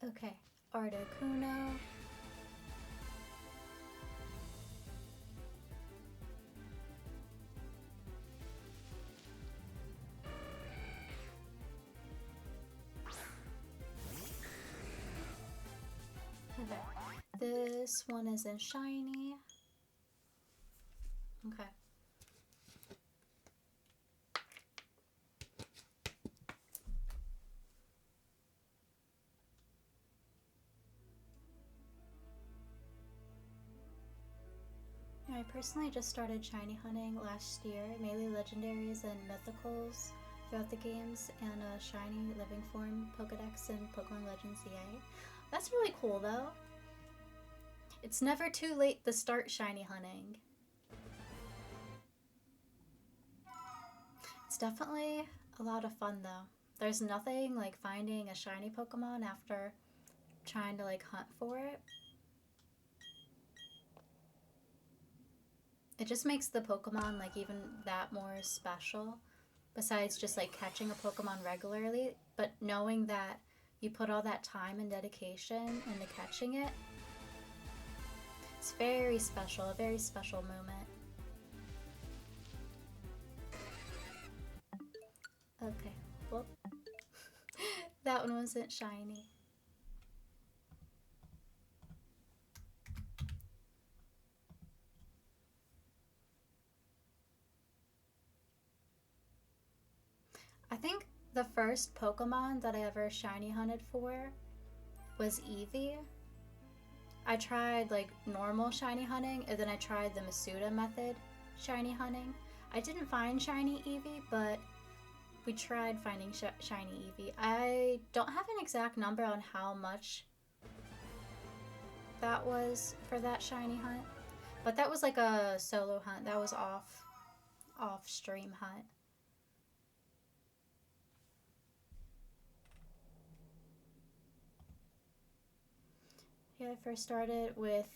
in. Okay, Articuno. Okay, this one is in shiny. Okay. I personally just started shiny hunting last year, mainly legendaries and mythicals throughout the games, and a shiny living form Pokedex in Pokemon Legends EA. That's really cool though. It's never too late to start shiny hunting. It's definitely a lot of fun though. There's nothing like finding a shiny Pokemon after trying to like hunt for it. It just makes the Pokemon like even that more special. Besides just like catching a Pokemon regularly, but knowing that you put all that time and dedication into catching it, it's very special, a very special moment. Okay, well, that one wasn't shiny. I think the first Pokemon that I ever shiny hunted for was Eevee. I tried like normal shiny hunting, and then I tried the Masuda method shiny hunting. I didn't find shiny Eevee, but we tried finding shiny Eevee. I don't have an exact number on how much that was for that shiny hunt, but that was like a solo hunt. That was off stream hunt. Yeah, I first started with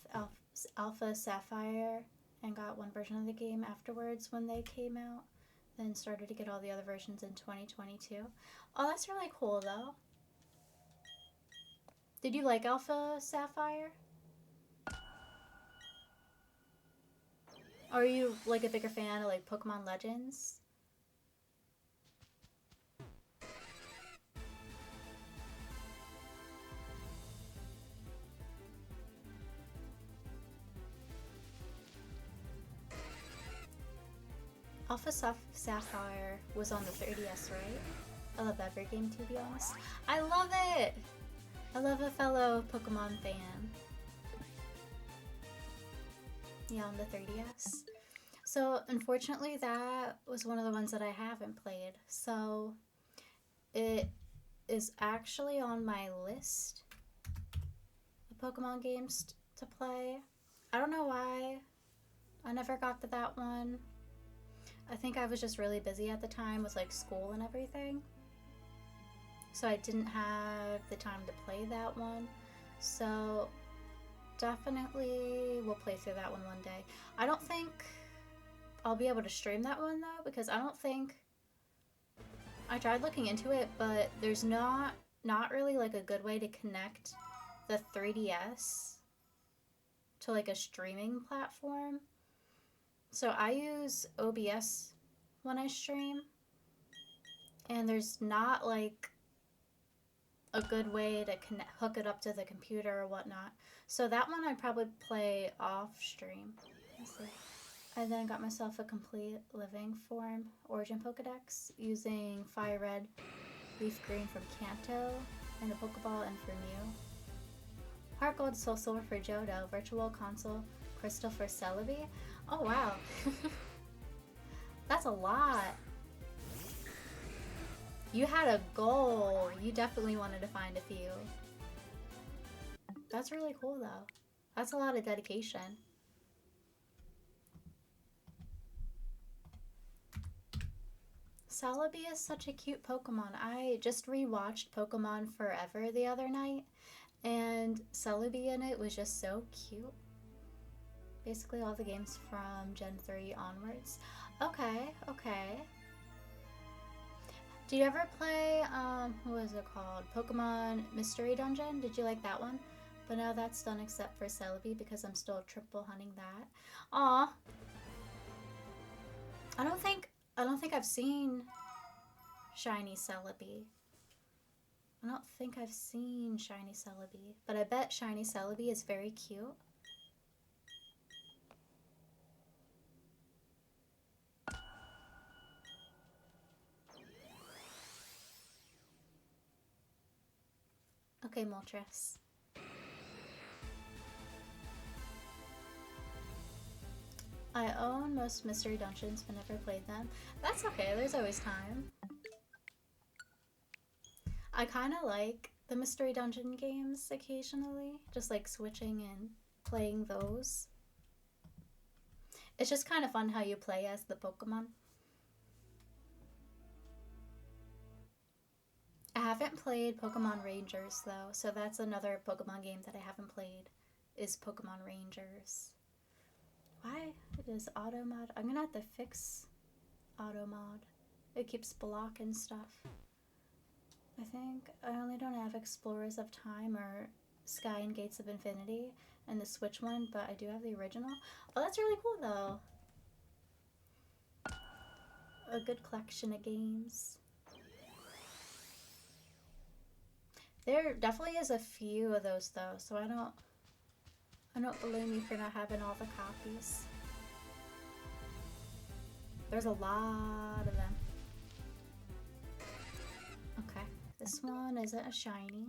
Alpha Sapphire and got one version of the game afterwards when they came out. Then started to get all the other versions in 2022. Oh, that's really cool though. Did you like Alpha Sapphire? Or are you like a bigger fan of like Pokemon Legends? Alpha Sapphire was on the 3DS, right? I love every game, to be honest. I love it! I love a fellow Pokemon fan. Yeah, on the 3DS. So, unfortunately, that was one of the ones that I haven't played. So, it is actually on my list of Pokemon games to play. I don't know why I never got to that one. I think I was just really busy at the time with like school and everything. So I didn't have the time to play that one. So definitely we'll play through that one day. I don't think I'll be able to stream that one though, because I don't think I tried looking into it, but there's not really like a good way to connect the 3DS to like a streaming platform. So I use OBS when I stream, and there's not like a good way to hook it up to the computer or whatnot. So that one I'd probably play off stream. I then got myself a complete living form Origin Pokedex using Fire Red, Leaf Green from Kanto, and a Pokeball and for Mew. Heart Gold, Soul Silver for Johto, Virtual Console Crystal for Celebi. Oh wow. That's a lot. You had a goal. You definitely wanted to find a few. That's really cool though. That's a lot of dedication. Celebi is such a cute Pokemon. I just rewatched Pokemon Forever the other night, and Celebi in it was just so cute. Basically all the games from Gen 3 onwards. Okay, okay. Do you ever play, what was it called? Pokemon Mystery Dungeon? Did you like that one? But now that's done except for Celebi because I'm still triple hunting that. Aw. I don't think I've seen Shiny Celebi. I don't think I've seen Shiny Celebi, but I bet Shiny Celebi is very cute. Okay, Moltres. I own most mystery dungeons but never played them. That's okay, there's always time. I kind of like the mystery dungeon games occasionally, just like switching and playing those. It's just kind of fun how you play as the Pokemon. I haven't played Pokemon Rangers though, so that's another Pokemon game that I haven't played, is Pokemon Rangers. Why does auto mod? I'm gonna have to fix auto mod. It keeps blocking stuff. I think I only don't have Explorers of Time or Sky and Gates of Infinity and the Switch one, but I do have the original. Oh, that's really cool though. A good collection of games. There definitely is a few of those though, so I don't blame you for not having all the copies. There's a lot of them. Okay, this one isn't a shiny.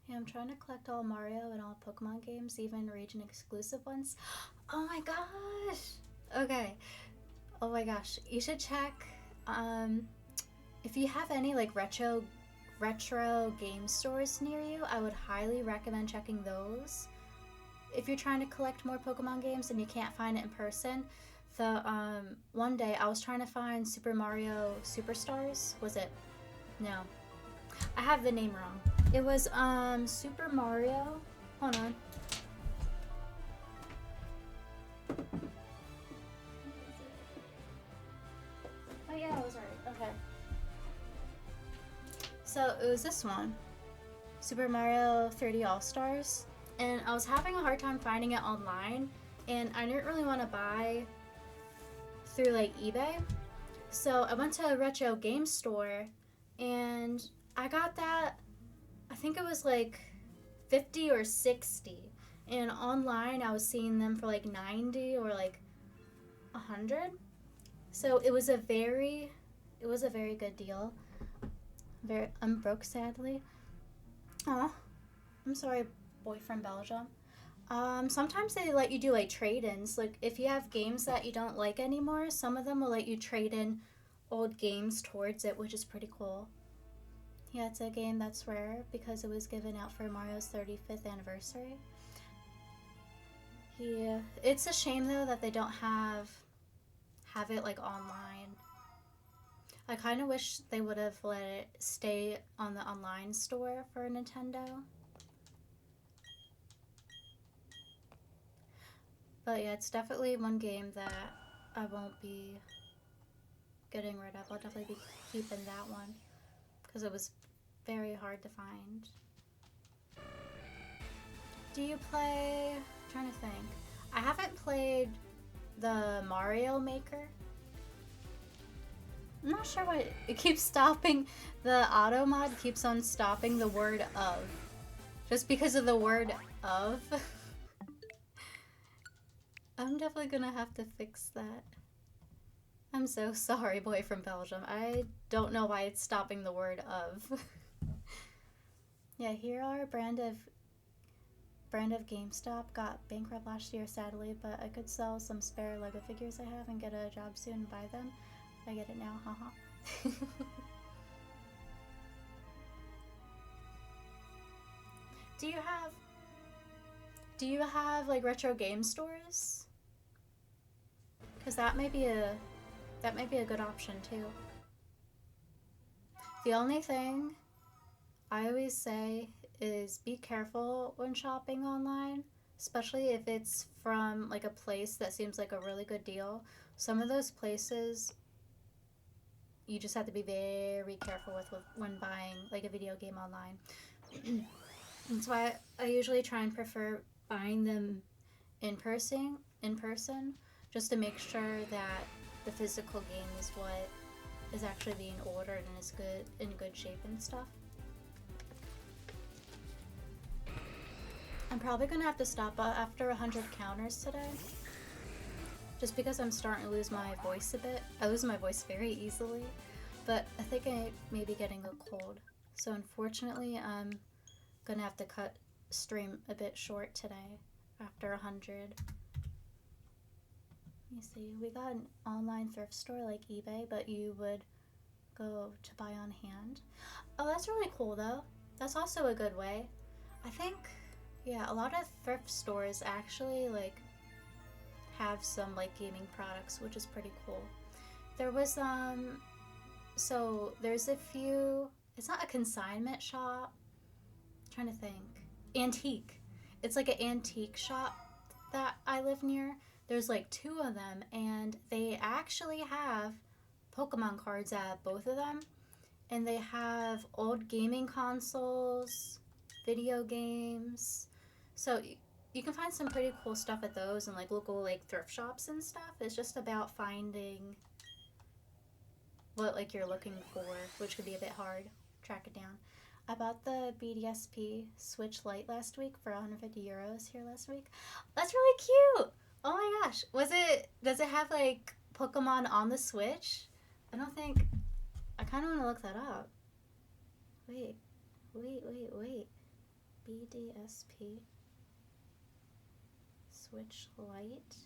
Yeah, I'm trying to collect all Mario and all Pokemon games, even region exclusive ones. Oh my gosh! Okay. Oh my gosh. You should check if you have any like retro game stores near you. I would highly recommend checking those. If you're trying to collect more Pokemon games and you can't find it in person, the one day I was trying to find Super Mario Superstars. Was it? No. I have the name wrong. It was Super Mario. Hold on. Oh yeah, I was right. Okay. So it was this one, Super Mario 3D All Stars, and I was having a hard time finding it online, and I didn't really want to buy through like eBay, so I went to a retro game store, and I got that. I think it was like 50 or 60, and online I was seeing them for like 90 or like 100. So it was a very good deal. I'm broke, sadly. Oh, I'm sorry, boy from Belgium. Sometimes they let you do like trade-ins. Like if you have games that you don't like anymore, some of them will let you trade in old games towards it, which is pretty cool. Yeah, it's a game that's rare because it was given out for Mario's 35th anniversary. Yeah, it's a shame though that they don't have it like online. I kind of wish they would have let it stay on the online store for Nintendo. But yeah, it's definitely one game that I won't be getting rid of. I'll definitely be keeping that one because it was very hard to find. Do you play? I'm trying to think. I haven't played the Mario Maker. I'm not sure why it keeps stopping. The auto mod keeps on stopping the word of. Just because of the word of. I'm definitely gonna have to fix that. I'm so sorry, boy from Belgium. I don't know why it's stopping the word of. Yeah, here our brand of GameStop got bankrupt last year, sadly, but I could sell some spare Lego figures I have and get a job soon and buy them. I get it now, haha. Do you have like retro game stores? Because that may be a good option too. The only thing I always say is be careful when shopping online, especially if it's from like a place that seems like a really good deal. Some of those places you just have to be very careful with when buying like a video game online. That's why I usually try and prefer buying them in person, just to make sure that the physical game is what is actually being ordered and is in good shape and stuff. I'm probably gonna have to stop after 100 counters today, just because I'm starting to lose my voice a bit. I lose my voice very easily, but I think I may be getting a cold, So unfortunately, I'm gonna have to cut stream a bit short today after 100. Let me see. We got an online thrift store like eBay, but you would go to buy on hand. Oh, that's really cool though. That's also a good way. I think, yeah, a lot of thrift stores actually like have some like gaming products, which is pretty cool. There was so there's a few. It's not a consignment shop. I'm trying to think. Antique. It's like an antique shop that I live near. There's like two of them, and they actually have Pokemon cards at both of them. And they have old gaming consoles, video games. So you can find some pretty cool stuff at those and like local like thrift shops and stuff. It's just about finding what like you're looking for, which could be a bit hard. Track it down. I bought the BDSP Switch Lite last week for 150 euros here last week. That's really cute. Oh my gosh. Does it have like Pokemon on the Switch? I don't think, I kind of want to look that up. Wait. BDSP Switch Lite.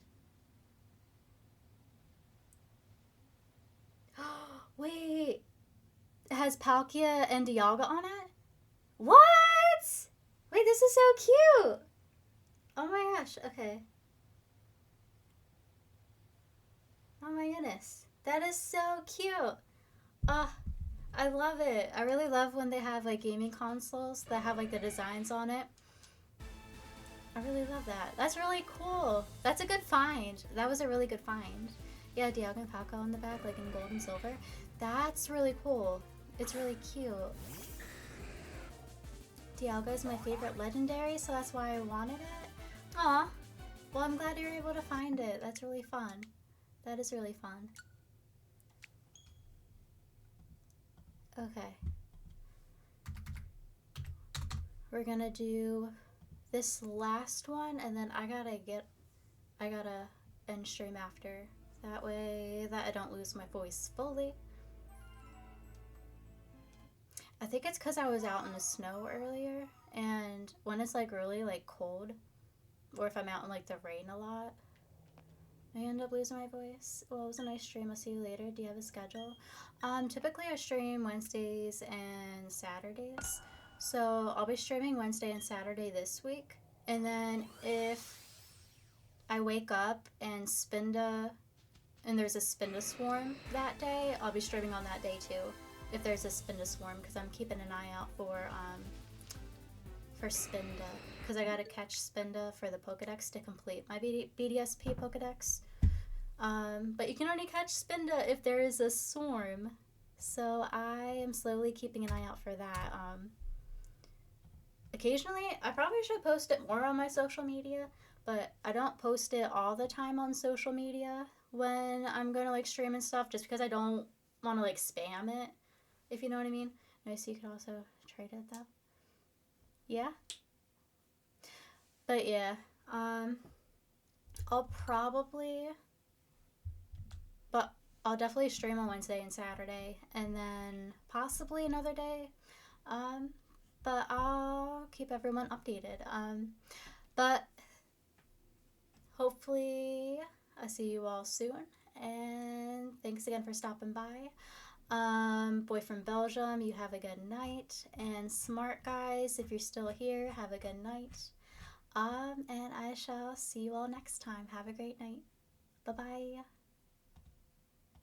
Wait. It has Palkia and Dialga on it? What? Wait, this is so cute. Oh my gosh. Okay. Oh my goodness. That is so cute. I love it. I really love when they have like gaming consoles that have like the designs on it. I really love that. That's really cool. That's a good find. That was a really good find. Yeah, Dialga and Palco on the back, like in gold and silver. That's really cool. It's really cute. Dialga is my favorite legendary, so that's why I wanted it. Aw. Well, I'm glad you're able to find it. That's really fun. That is really fun. Okay. We're gonna do this last one, and then I gotta end stream after. That way that I don't lose my voice fully. I think it's because I was out in the snow earlier, and when it's like really like cold, or if I'm out in like the rain a lot, I end up losing my voice. Well, it was a nice stream. I'll see you later. Do you have a schedule? Typically I stream Wednesdays and Saturdays. So I'll be streaming Wednesday and Saturday this week. And then if I wake up and there's a Spinda swarm that day, I'll be streaming on that day too. If there's a Spinda swarm, because I'm keeping an eye out for Spinda, because I gotta catch Spinda for the Pokedex to complete my BDSP Pokedex. But you can only catch Spinda if there is a swarm, so I am slowly keeping an eye out for that. Occasionally, I probably should post it more on my social media, but I don't post it all the time on social media when I'm gonna like stream and stuff, just because I don't want to like spam it, if you know what I mean. Nice, you could also trade it though. Yeah. But yeah, I'll probably, but I'll definitely stream on Wednesday and Saturday, and then possibly another day. But I'll keep everyone updated. But hopefully I see you all soon, and thanks again for stopping by. Boy from Belgium, you have a good night, and smart guys, if you're still here, have a good night. And I shall see you all next time. Have a great night. Bye-bye.